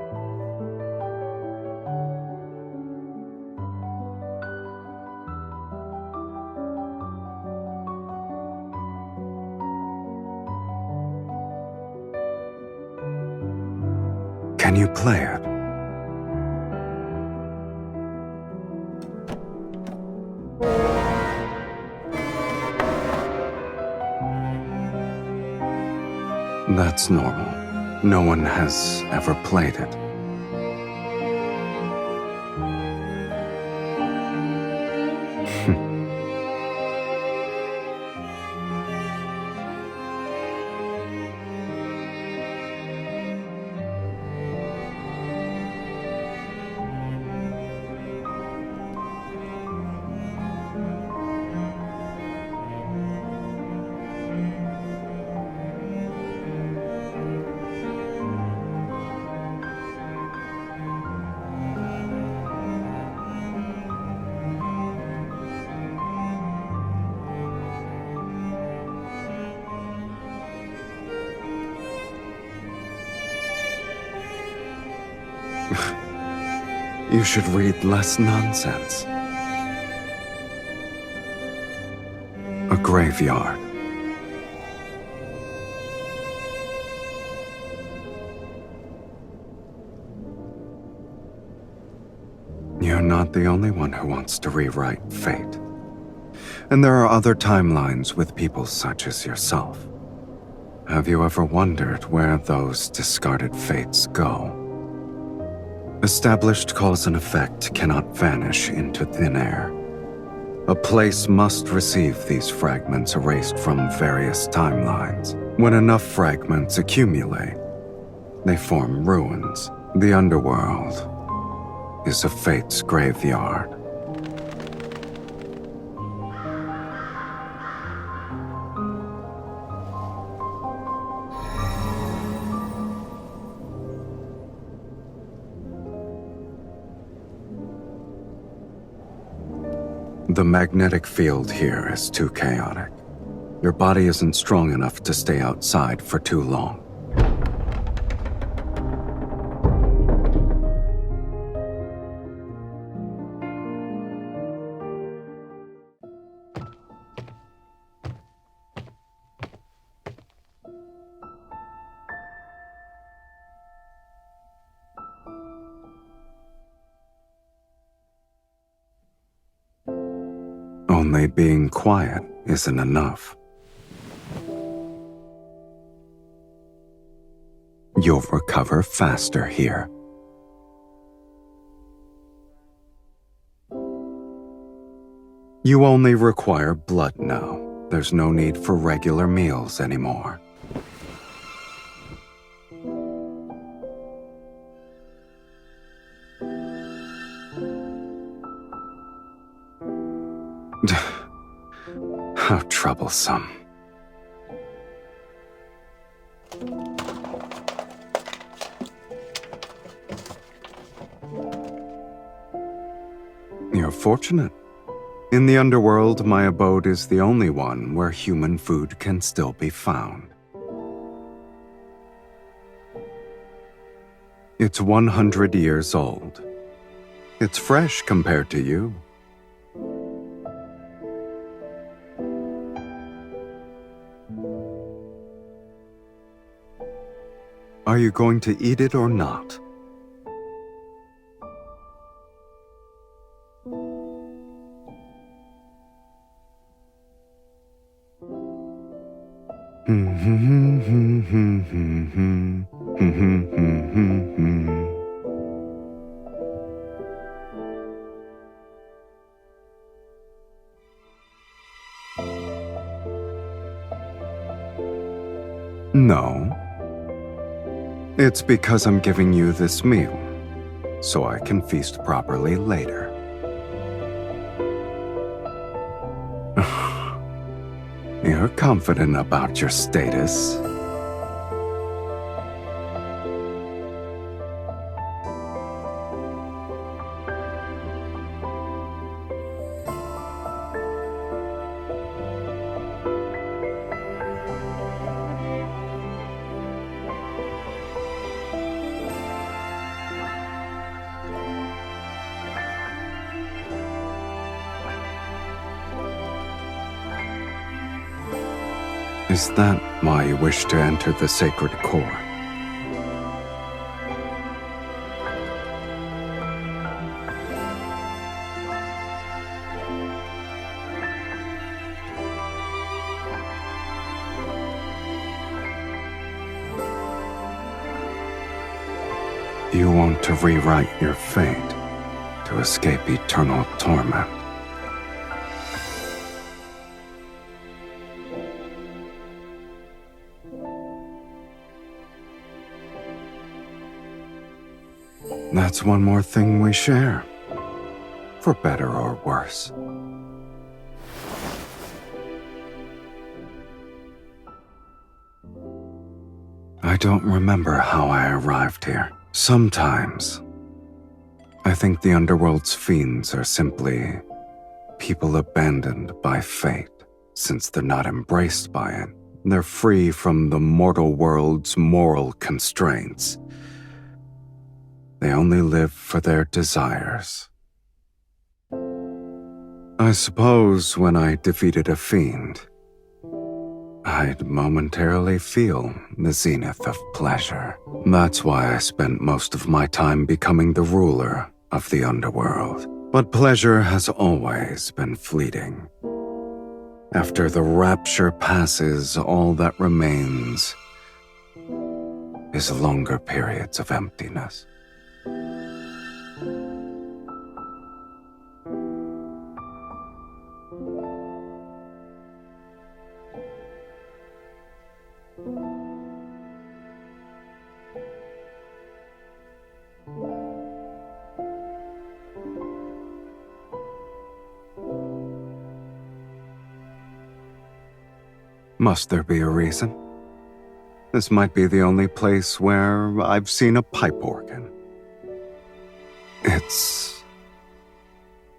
Can you play it? That's normal. No one has ever played it. You should read less nonsense. A graveyard. You're not the only one who wants to rewrite fate. And there are other timelines with people such as yourself. Have you ever wondered where those discarded fates go? Established cause and effect cannot vanish into thin air. A place must receive these fragments erased from various timelines. When enough fragments accumulate, they form ruins. The underworld is a fate's graveyard. The magnetic field here is too chaotic. Your body isn't strong enough to stay outside for too long. Only being quiet isn't enough. You'll recover faster here. You only require blood now. There's no need for regular meals anymore. How troublesome. You're fortunate. In the underworld, my abode is the only one where human food can still be found. It's 100 years old. It's fresh compared to you. Are you going to eat it or not? No. It's because I'm giving you this meal, so I can feast properly later. You're confident about your status. Is that why you wish to enter the sacred core? You want to rewrite your fate to escape eternal torment. That's one more thing we share, for better or worse. I don't remember how I arrived here. Sometimes, I think the underworld's fiends are simply people abandoned by fate. Since they're not embraced by it, they're free from the mortal world's moral constraints. They only live for their desires. I suppose when I defeated a fiend, I'd momentarily feel the zenith of pleasure. That's why I spent most of my time becoming the ruler of the underworld. But pleasure has always been fleeting. After the rapture passes, all that remains is longer periods of emptiness. Must there be a reason? This might be the only place where I've seen a pipe organ. It's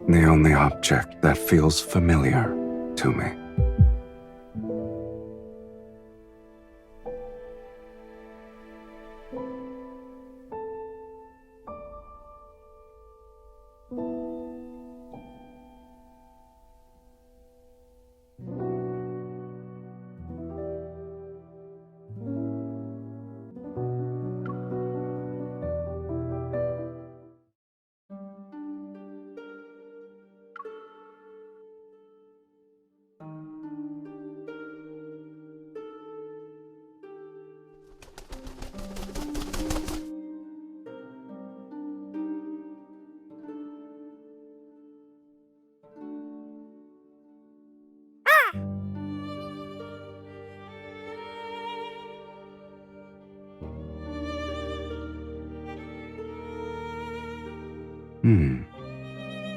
the only object that feels familiar to me.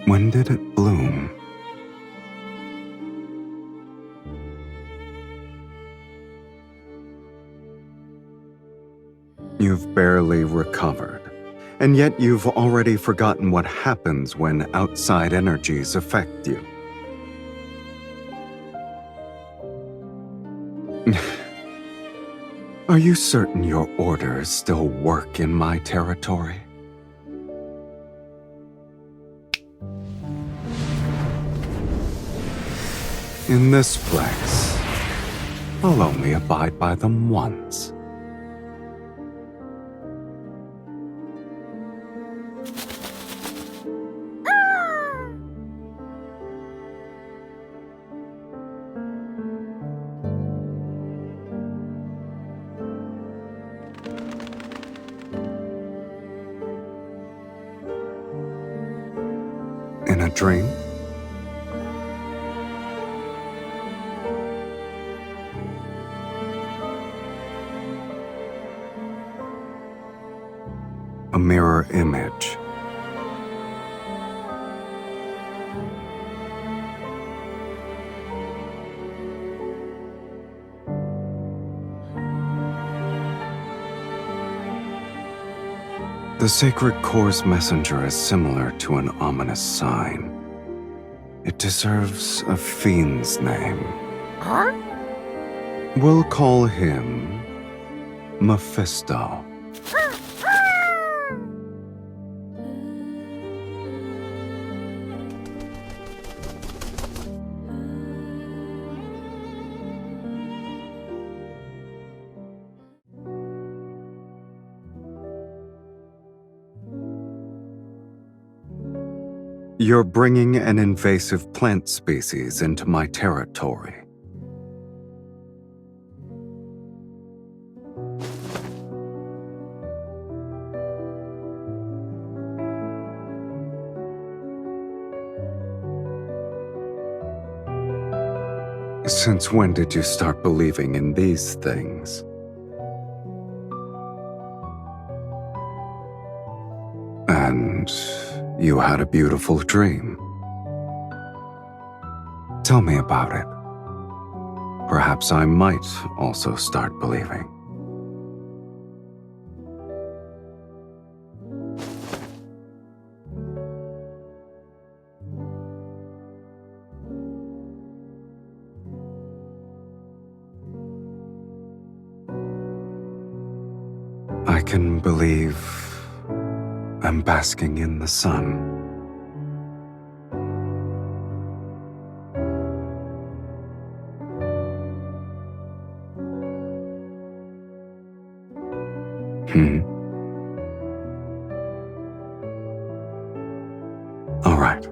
When did it bloom? You've barely recovered, and yet you've already forgotten what happens when outside energies affect you. Are you certain your orders still work in my territory? In this place, I'll only abide by them once. In a dream? A mirror image. The sacred core's messenger is similar to an ominous sign. It deserves a fiend's name. Huh? We'll call him Mephisto. You're bringing an invasive plant species into my territory. Since when did you start believing in these things? And you had a beautiful dream. Tell me about it. Perhaps I might also start believing. I can believe I'm basking in the sun. All right.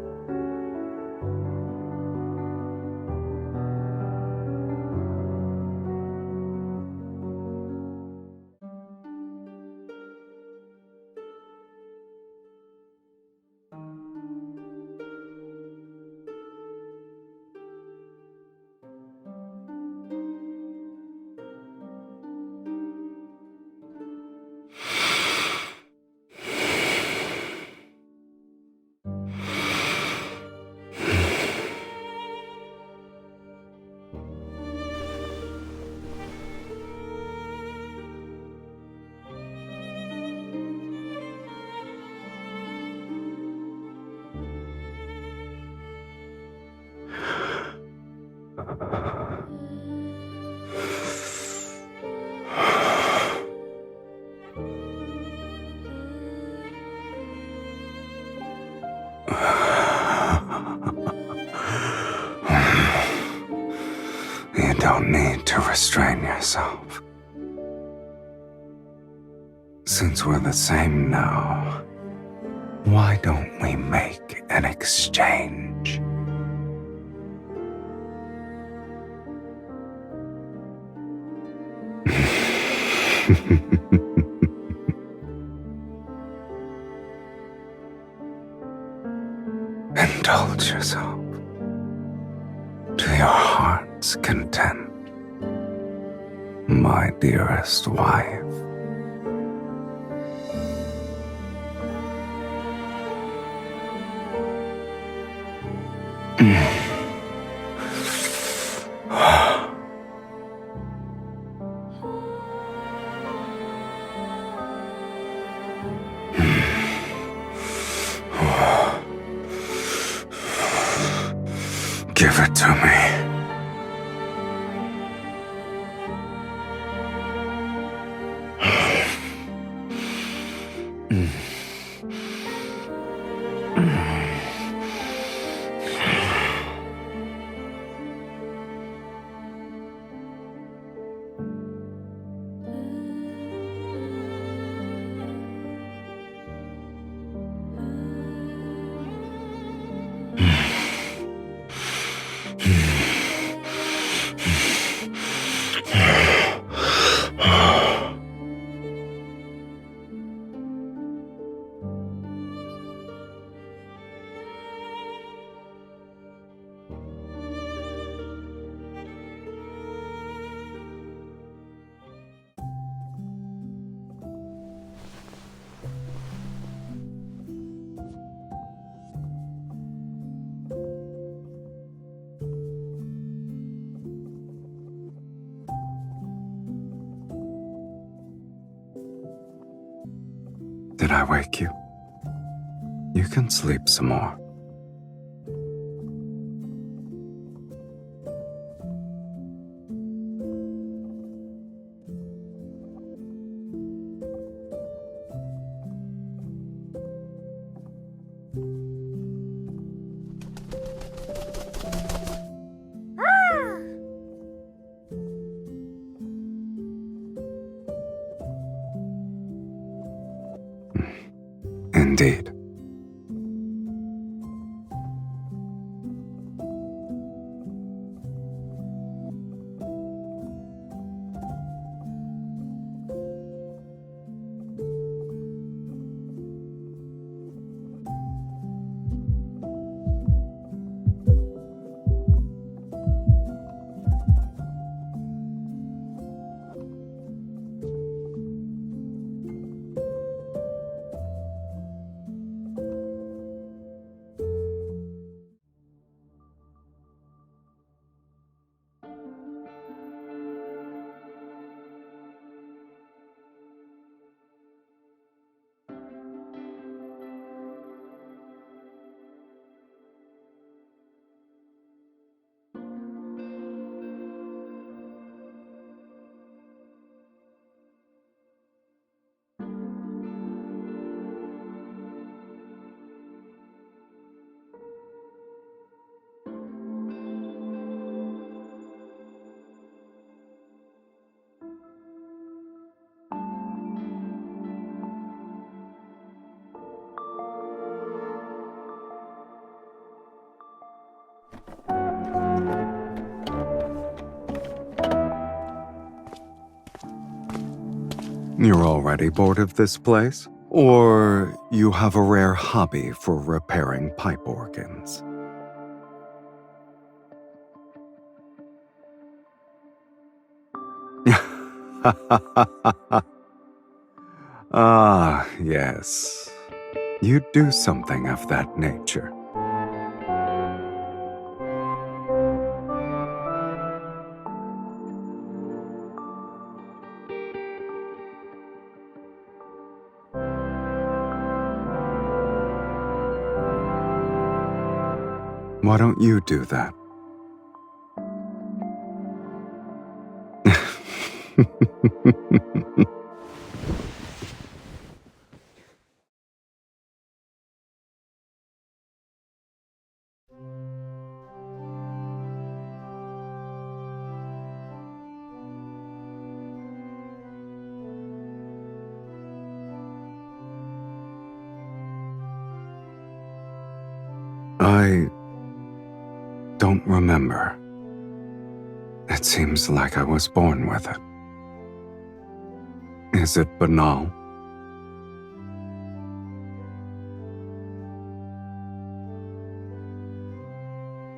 to restrain yourself. Since we're the same now, why don't we make an exchange? Indulge yourself to your heart's content, my dearest wife. Give it to me. Did I wake you? You can sleep some more. Indeed. You're already bored of this place? Or you have a rare hobby for repairing pipe organs? Ah, yes. You do something of that nature. Why don't you do that? I don't remember. It seems like I was born with it. Is it banal?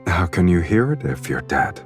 How can you hear it if you're dead?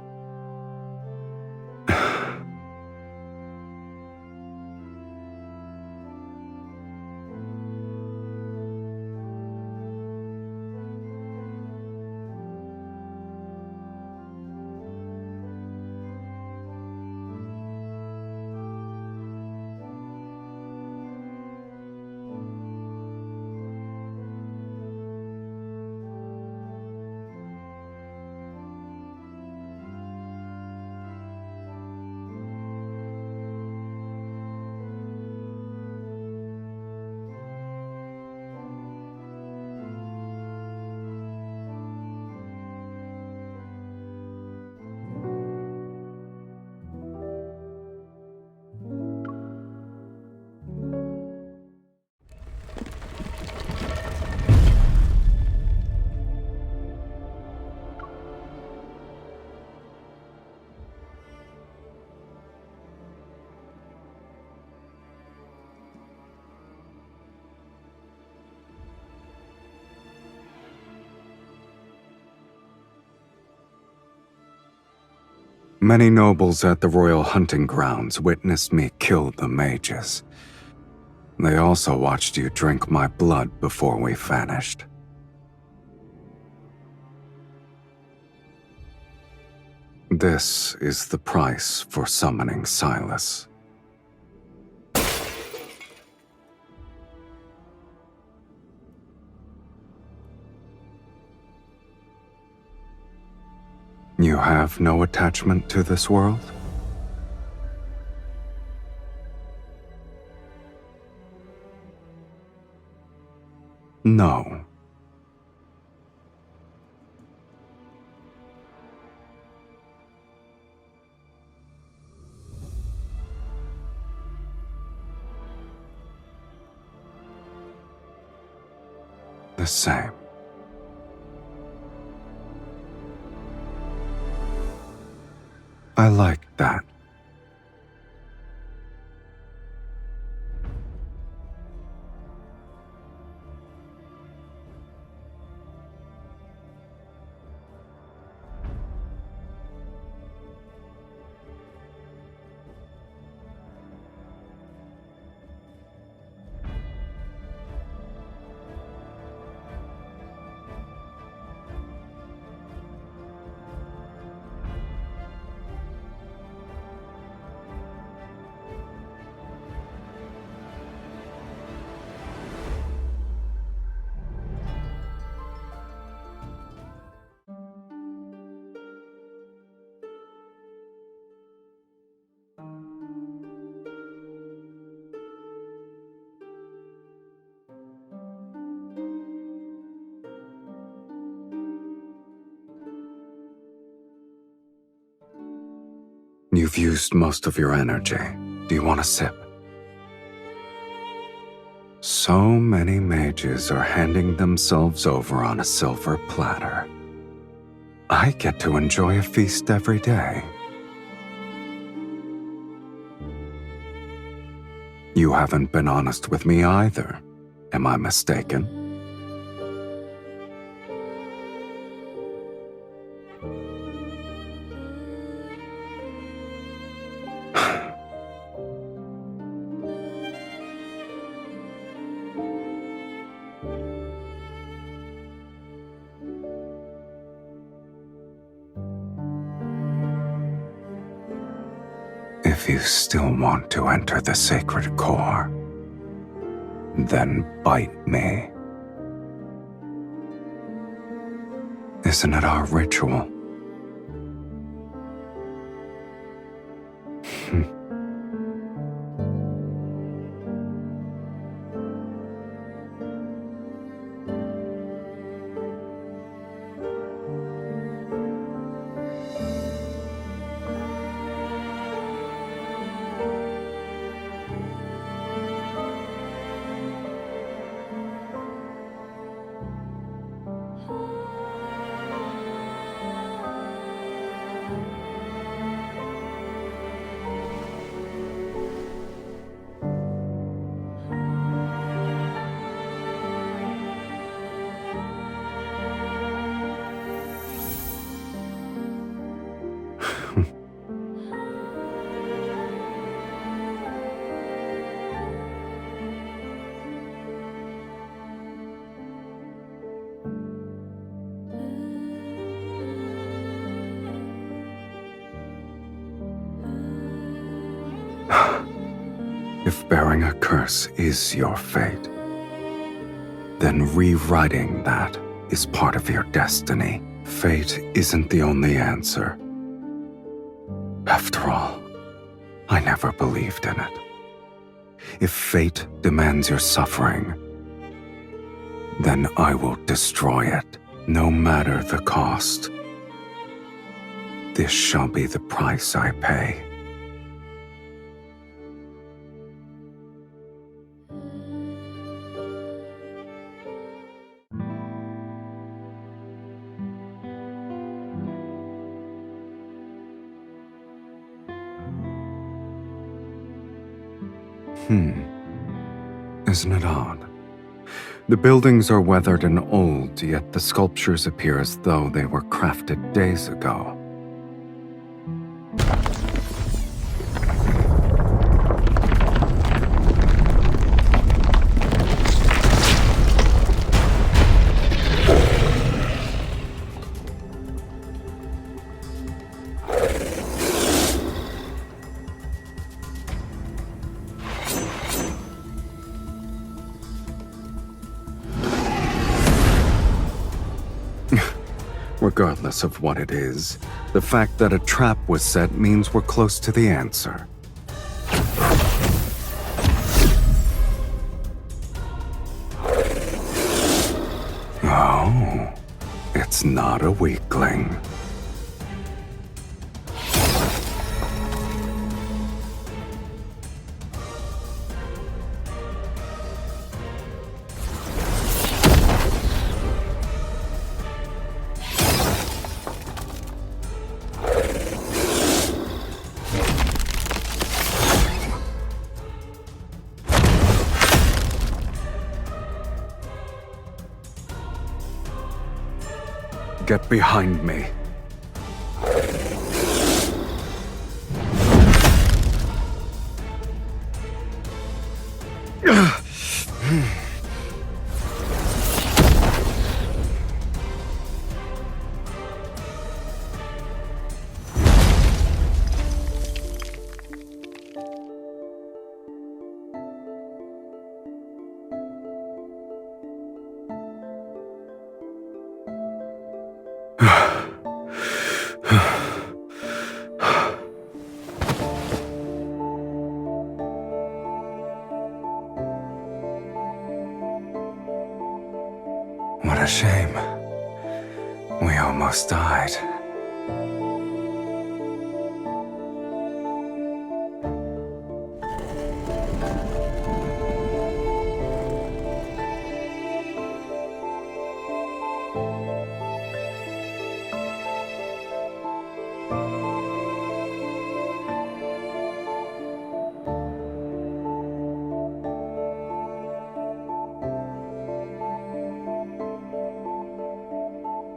Many nobles at the royal hunting grounds witnessed me kill the mages. They also watched you drink my blood before we vanished. This is the price for summoning Sylus. You have no attachment to this world? No. The same. I like that. You've used most of your energy. Do you want a sip? So many mages are handing themselves over on a silver platter. I get to enjoy a feast every day. You haven't been honest with me either. Am I mistaken? If you still want to enter the sacred core, then bite me. Isn't it our ritual? If bearing a curse is your fate, then rewriting that is part of your destiny. Fate isn't the only answer. After all, I never believed in it. If fate demands your suffering, then I will destroy it, no matter the cost. This shall be the price I pay. Isn't it odd? The buildings are weathered and old, yet the sculptures appear as though they were crafted days ago. Regardless of what it is, the fact that a trap was set means we're close to the answer. Oh, it's not a weakling. Get behind me. What a shame. We almost died.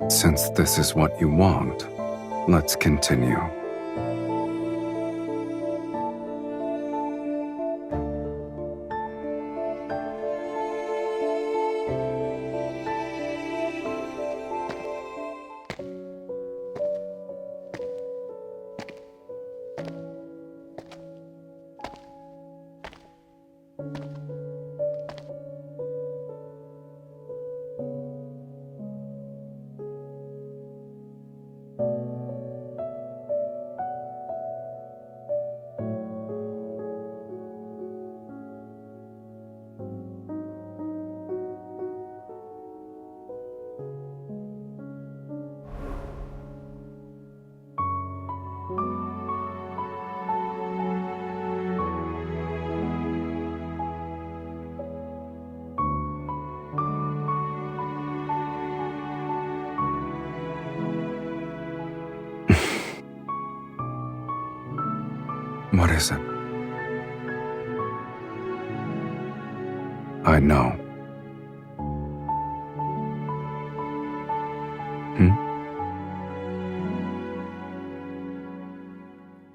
Since this is what you want, let's continue. What is it? I know.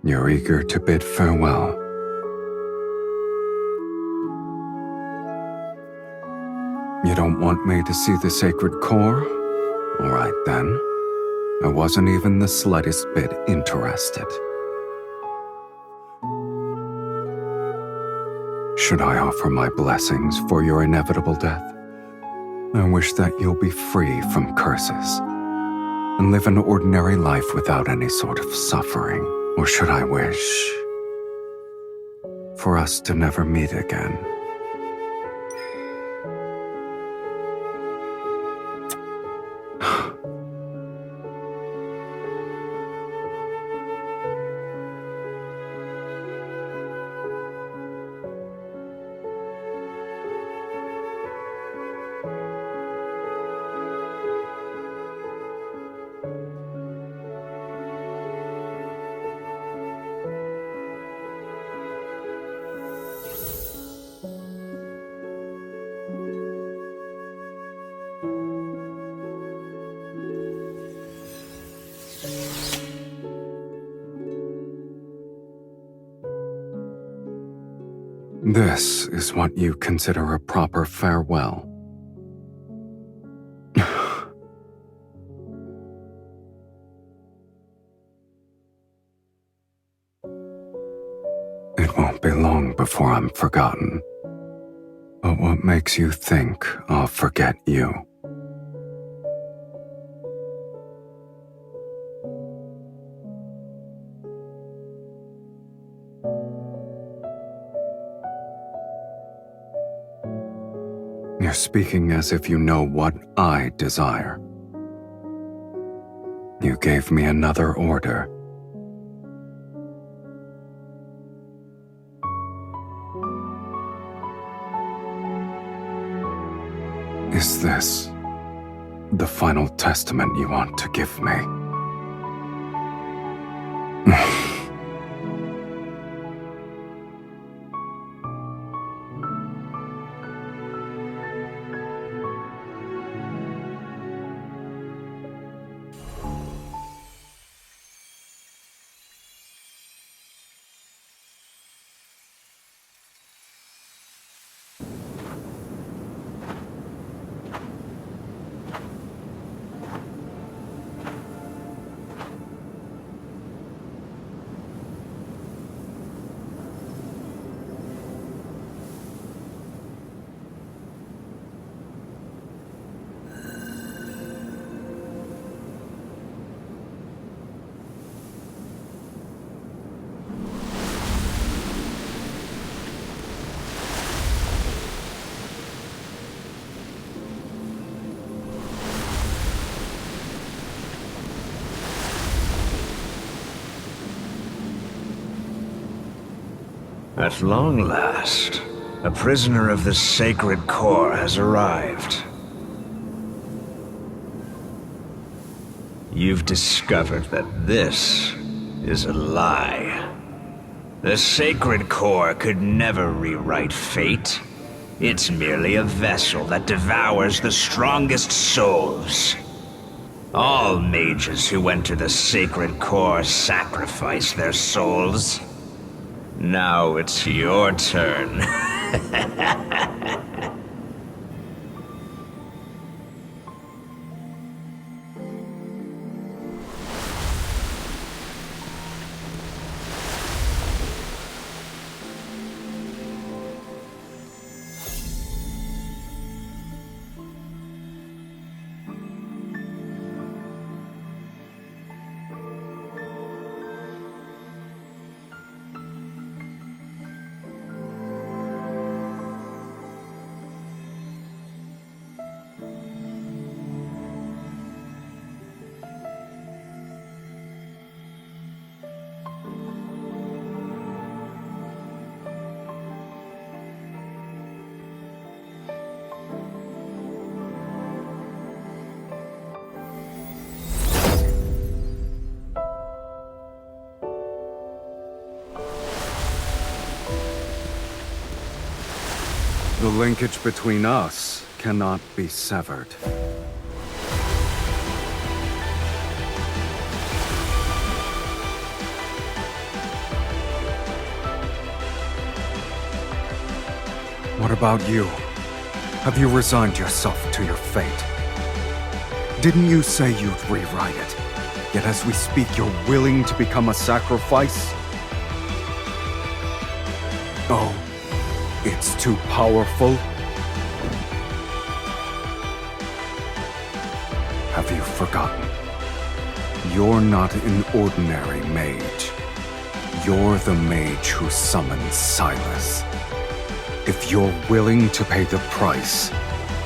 You're eager to bid farewell. You don't want me to see the sacred core? All right then. I wasn't even the slightest bit interested. Should I offer my blessings for your inevitable death? I wish that you'll be free from curses and live an ordinary life without any sort of suffering. Or should I wish for us to never meet again? This is what you consider a proper farewell. It won't be long before I'm forgotten. But what makes you think I'll forget you? You're speaking as if you know what I desire. You gave me another order. Is this the final testament you want to give me? At long last, a prisoner of the Sacred Core has arrived. You've discovered that this is a lie. The Sacred Core could never rewrite fate. It's merely a vessel that devours the strongest souls. All mages who enter the Sacred Core sacrifice their souls. Now it's your turn. The linkage between us cannot be severed. What about you? Have you resigned yourself to your fate? Didn't you say you'd rewrite it? Yet as we speak, you're willing to become a sacrifice? Oh, It's too powerful? Have you forgotten? You're not an ordinary mage. You're the mage who summons Sylus. If you're willing to pay the price,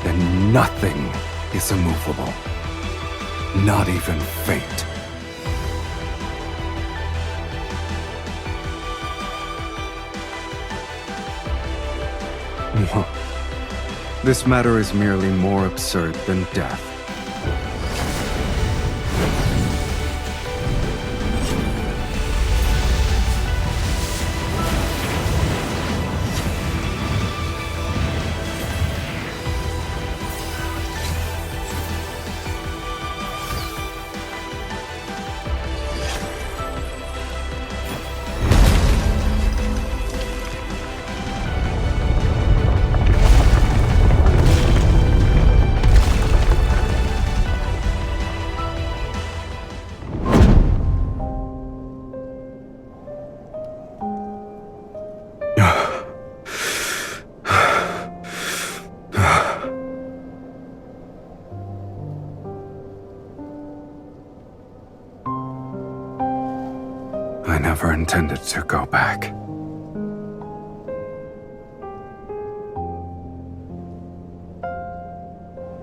then nothing is immovable. Not even fate. This matter is merely more absurd than death. I never intended to go back.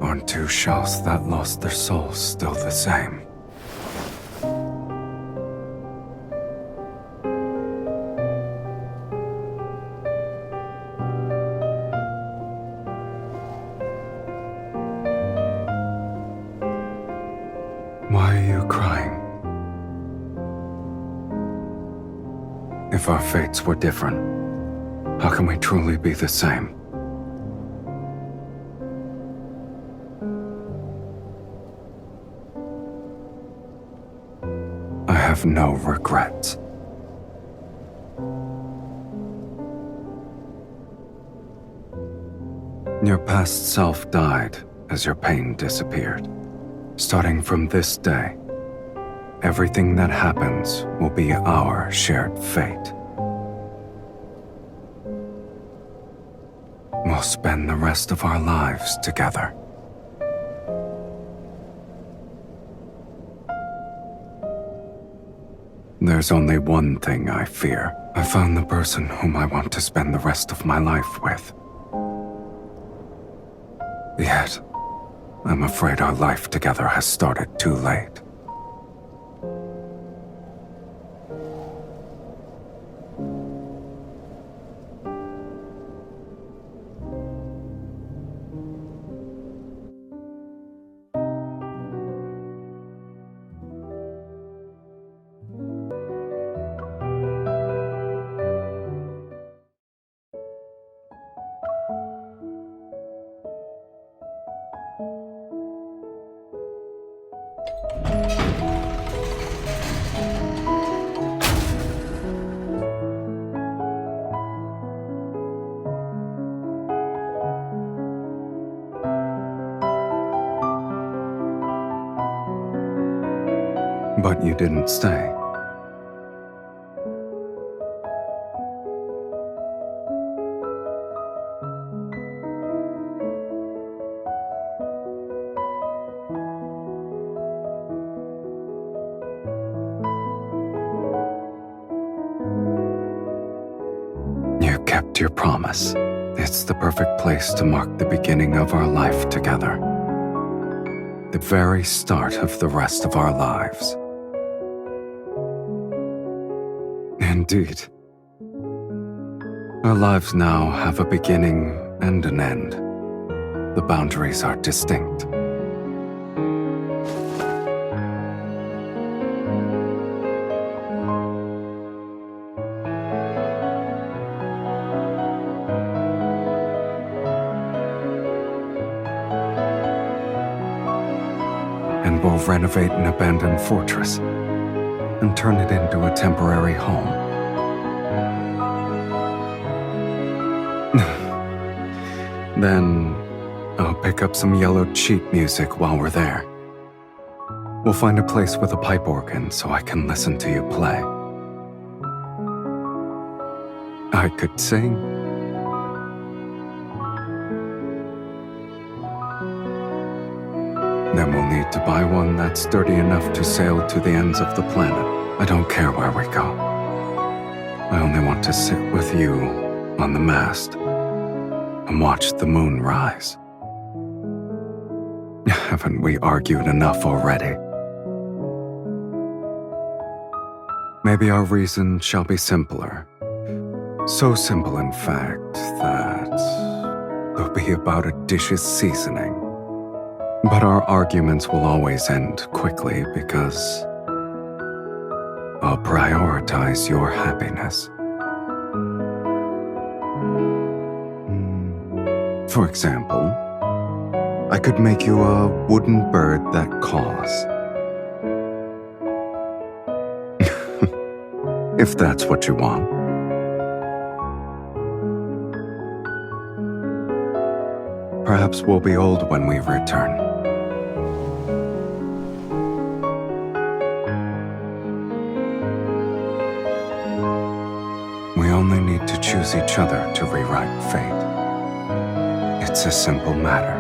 On two shells that lost their souls still the same. Why are you crying? If our fates were different, how can we truly be the same? I have no regrets. Your past self died as your pain disappeared. Starting from this day, everything that happens will be our shared fate. We'll spend the rest of our lives together. There's only one thing I fear. I found the person whom I want to spend the rest of my life with. Yet, I'm afraid our life together has started too late. But you didn't stay. You kept your promise. It's the perfect place to mark the beginning of our life together. The very start of the rest of our lives. Indeed. Our lives now have a beginning and an end. The boundaries are distinct. And we'll renovate an abandoned fortress and turn it into a temporary home. Then, I'll pick up some yellowed sheet music while we're there. We'll find a place with a pipe organ so I can listen to you play. I could sing, Then we'll need to buy one that's sturdy enough to sail to the ends of the planet. I don't care where we go. I only want to sit with you on the mast and watch the moon rise. Haven't we argued enough already? Maybe our reason shall be simpler. So simple, in fact, that it'll be about a dish's seasoning. But our arguments will always end quickly because I'll prioritize your happiness. For example, I could make you a wooden bird that caws. If that's what you want. Perhaps we'll be old when we return. We only need to choose each other to rewrite fate. It's a simple matter.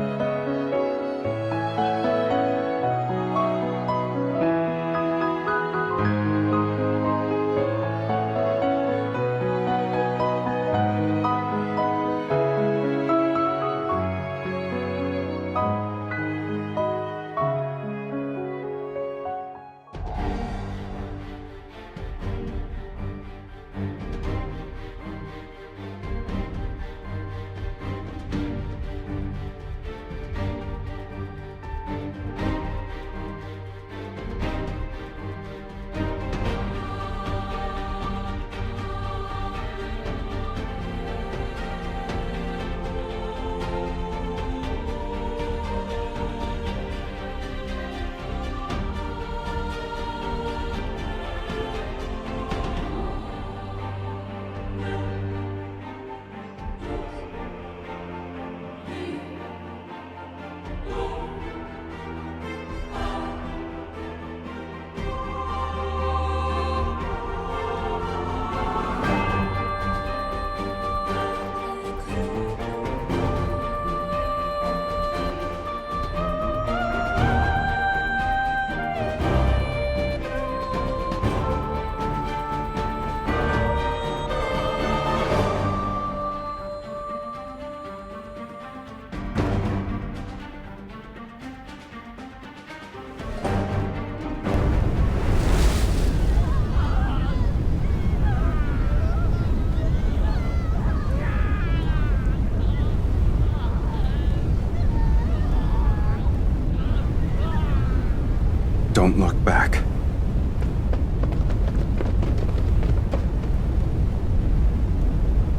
Don't look back.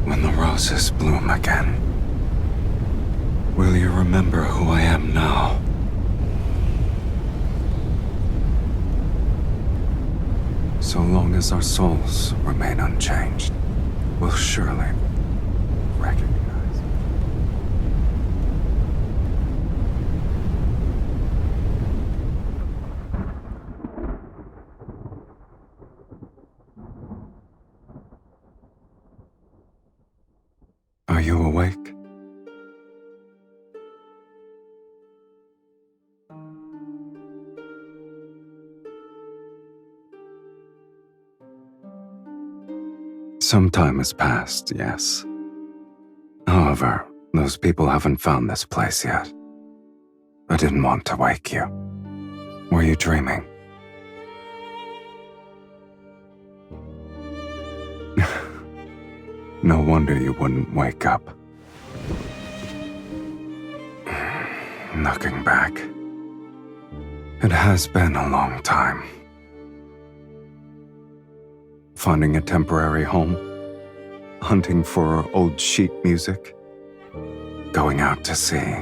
When the roses bloom again, will you remember who I am now? So long as our souls remain unchanged, we'll surely recognize. Are you awake? Some time has passed, yes. However, those people haven't found this place yet. I didn't want to wake you. Were you dreaming? No wonder you wouldn't wake up. Looking back, it has been a long time. Finding a temporary home, hunting for old sheet music, going out to sea,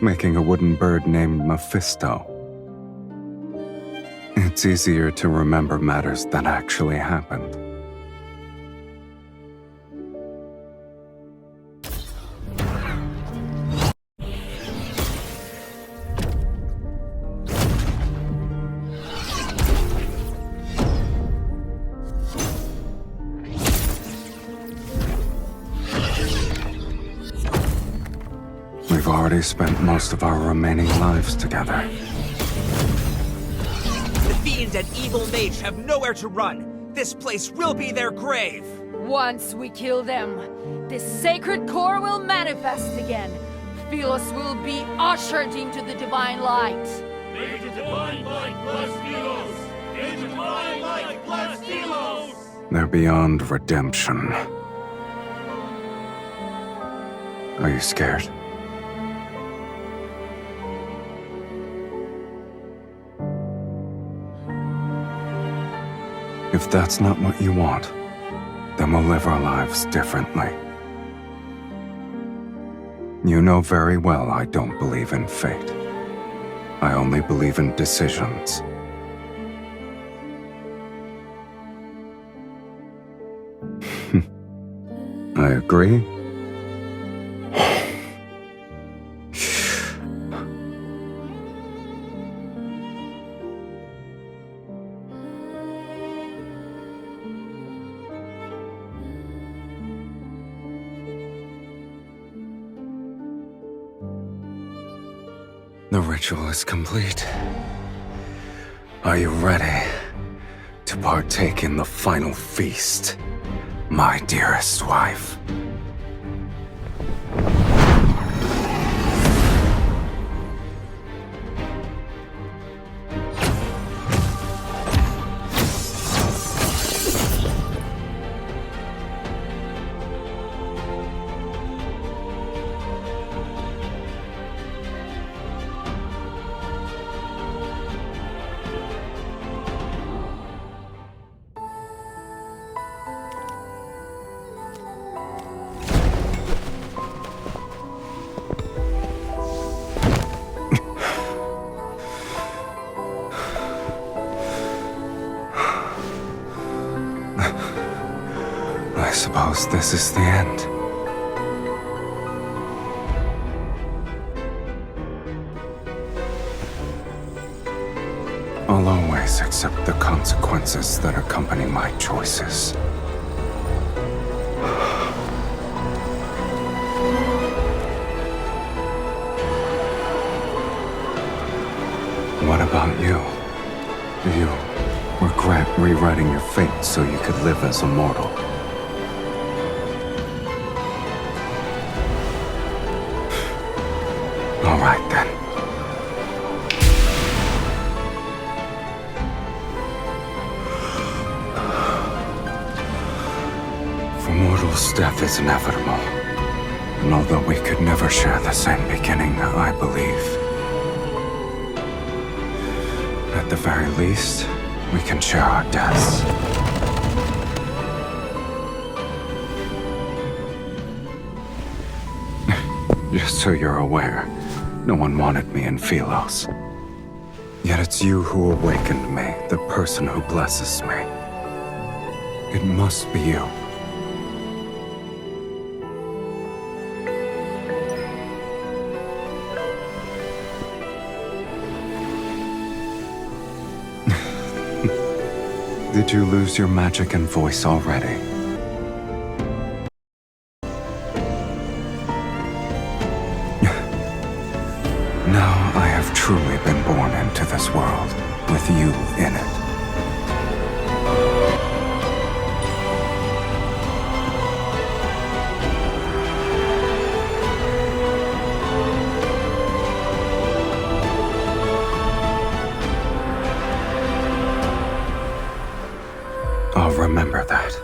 making a wooden bird named Mephisto. It's easier to remember matters that actually happened. We We've already spent most of our remaining lives together. The fiend and evil mage have nowhere to run. This place will be their grave. Once we kill them, this sacred core will manifest again. Sylus will be ushered into the divine light. May the divine light bless Sylus! May the divine light bless Sylus! They're beyond redemption. Are you scared? If that's not what you want, then we'll live our lives differently. You know very well I don't believe in fate. I only believe in decisions. I agree. The ritual is complete. Are you ready to partake in the final feast, my dearest wife? I suppose this is the end. I'll always accept the consequences that accompany my choices. What about you? Do you regret rewriting your fate so you could live as a mortal? All right, then. For mortals, death is inevitable. And although we could never share the same beginning, I believe, at the very least, we can share our deaths. Just so you're aware, no one wanted me in Philos. Yet it's you who awakened me, the person who blesses me. It must be you. Did you lose your magic and voice already? Now I have truly been born into this world, with you in it. I'll remember that.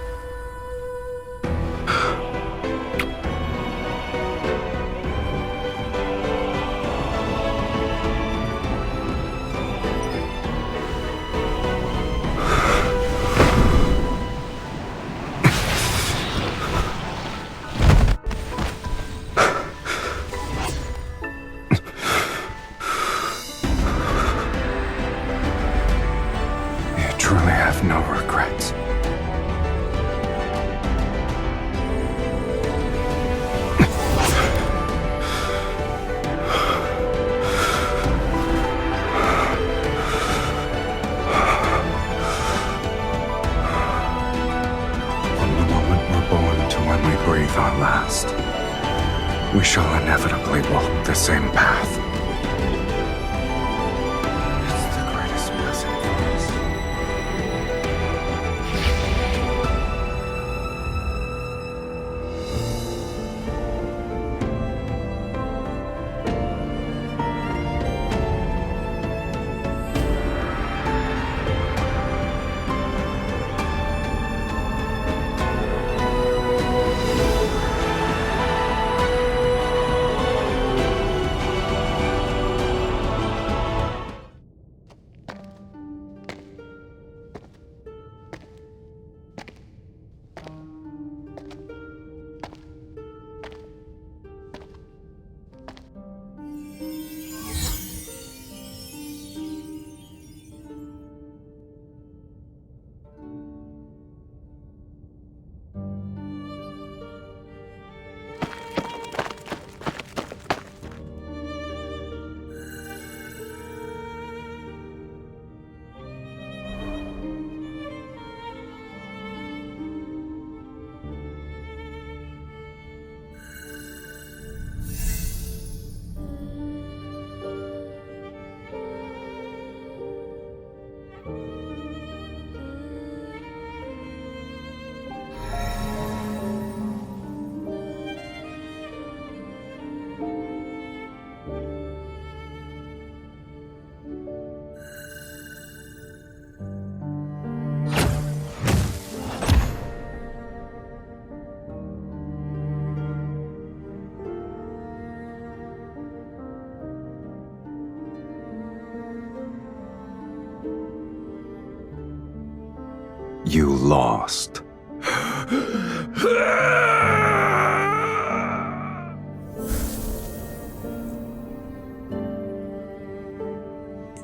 You truly have no regrets. From the moment we're born to when we breathe our last, we shall inevitably walk the same path. It's the greatest blessing for us. You lost.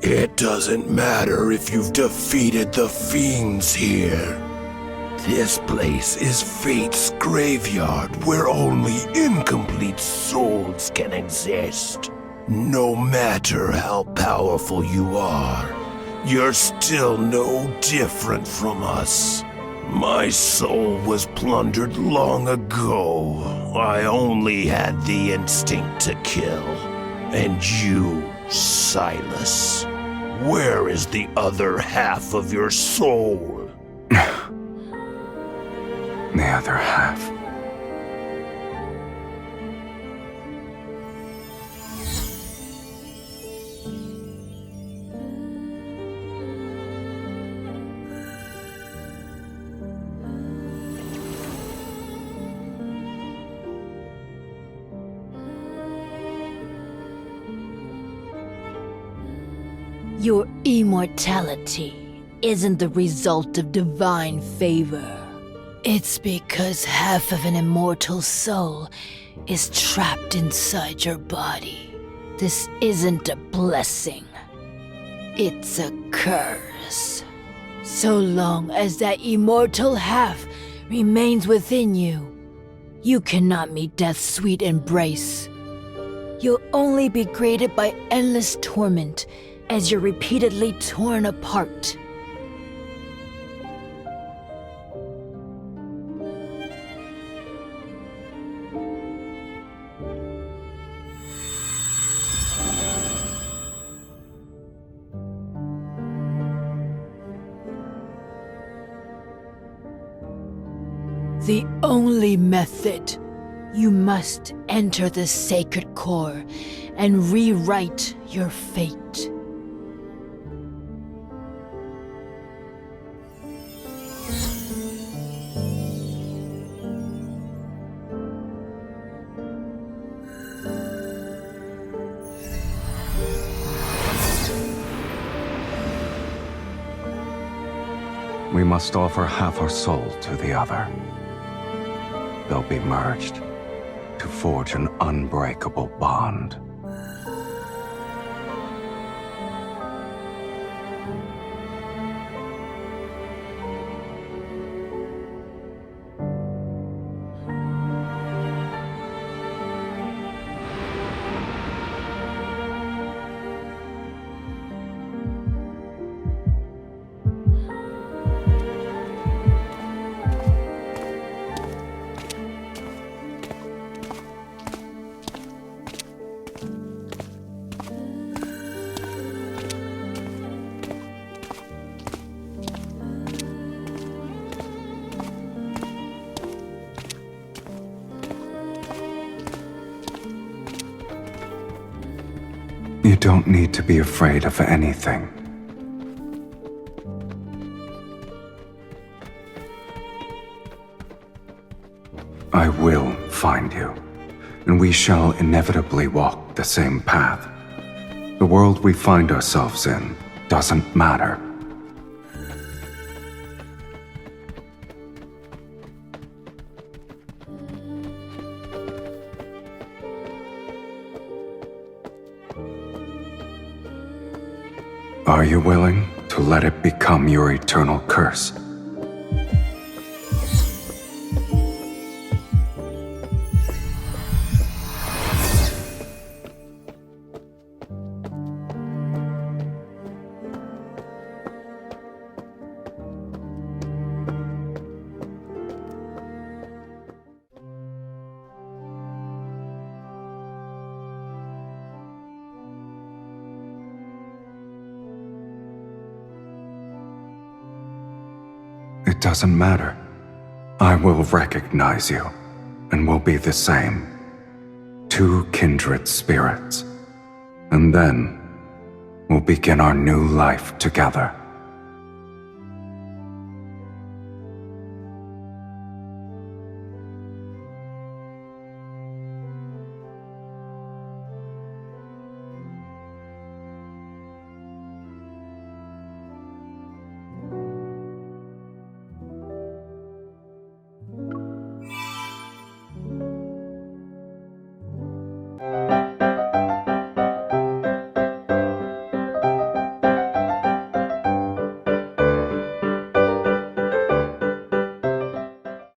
It doesn't matter if you've defeated the fiends here. This place is Fate's graveyard where only incomplete souls can exist. No matter how powerful you are, you're still no different from us. My soul was plundered long ago. I only had the instinct to kill. And you, Sylus, where is the other half of your soul? The other half. Your immortality isn't the result of divine favor. It's because half of an immortal soul is trapped inside your body. This isn't a blessing. It's a curse. So long as that immortal half remains within you, you cannot meet death's sweet embrace. You'll only be greeted by endless torment as you're repeatedly torn apart. The only method, you must enter the sacred core and rewrite your fate. We must offer half our soul to the other. They'll be merged to forge an unbreakable bond. You don't need to be afraid of anything. I will find you, and we shall inevitably walk the same path. The world we find ourselves in doesn't matter. Are you willing to let it become your eternal curse? It doesn't matter. I will recognize you, and we'll be the same. Two kindred spirits. And then, we'll begin our new life together.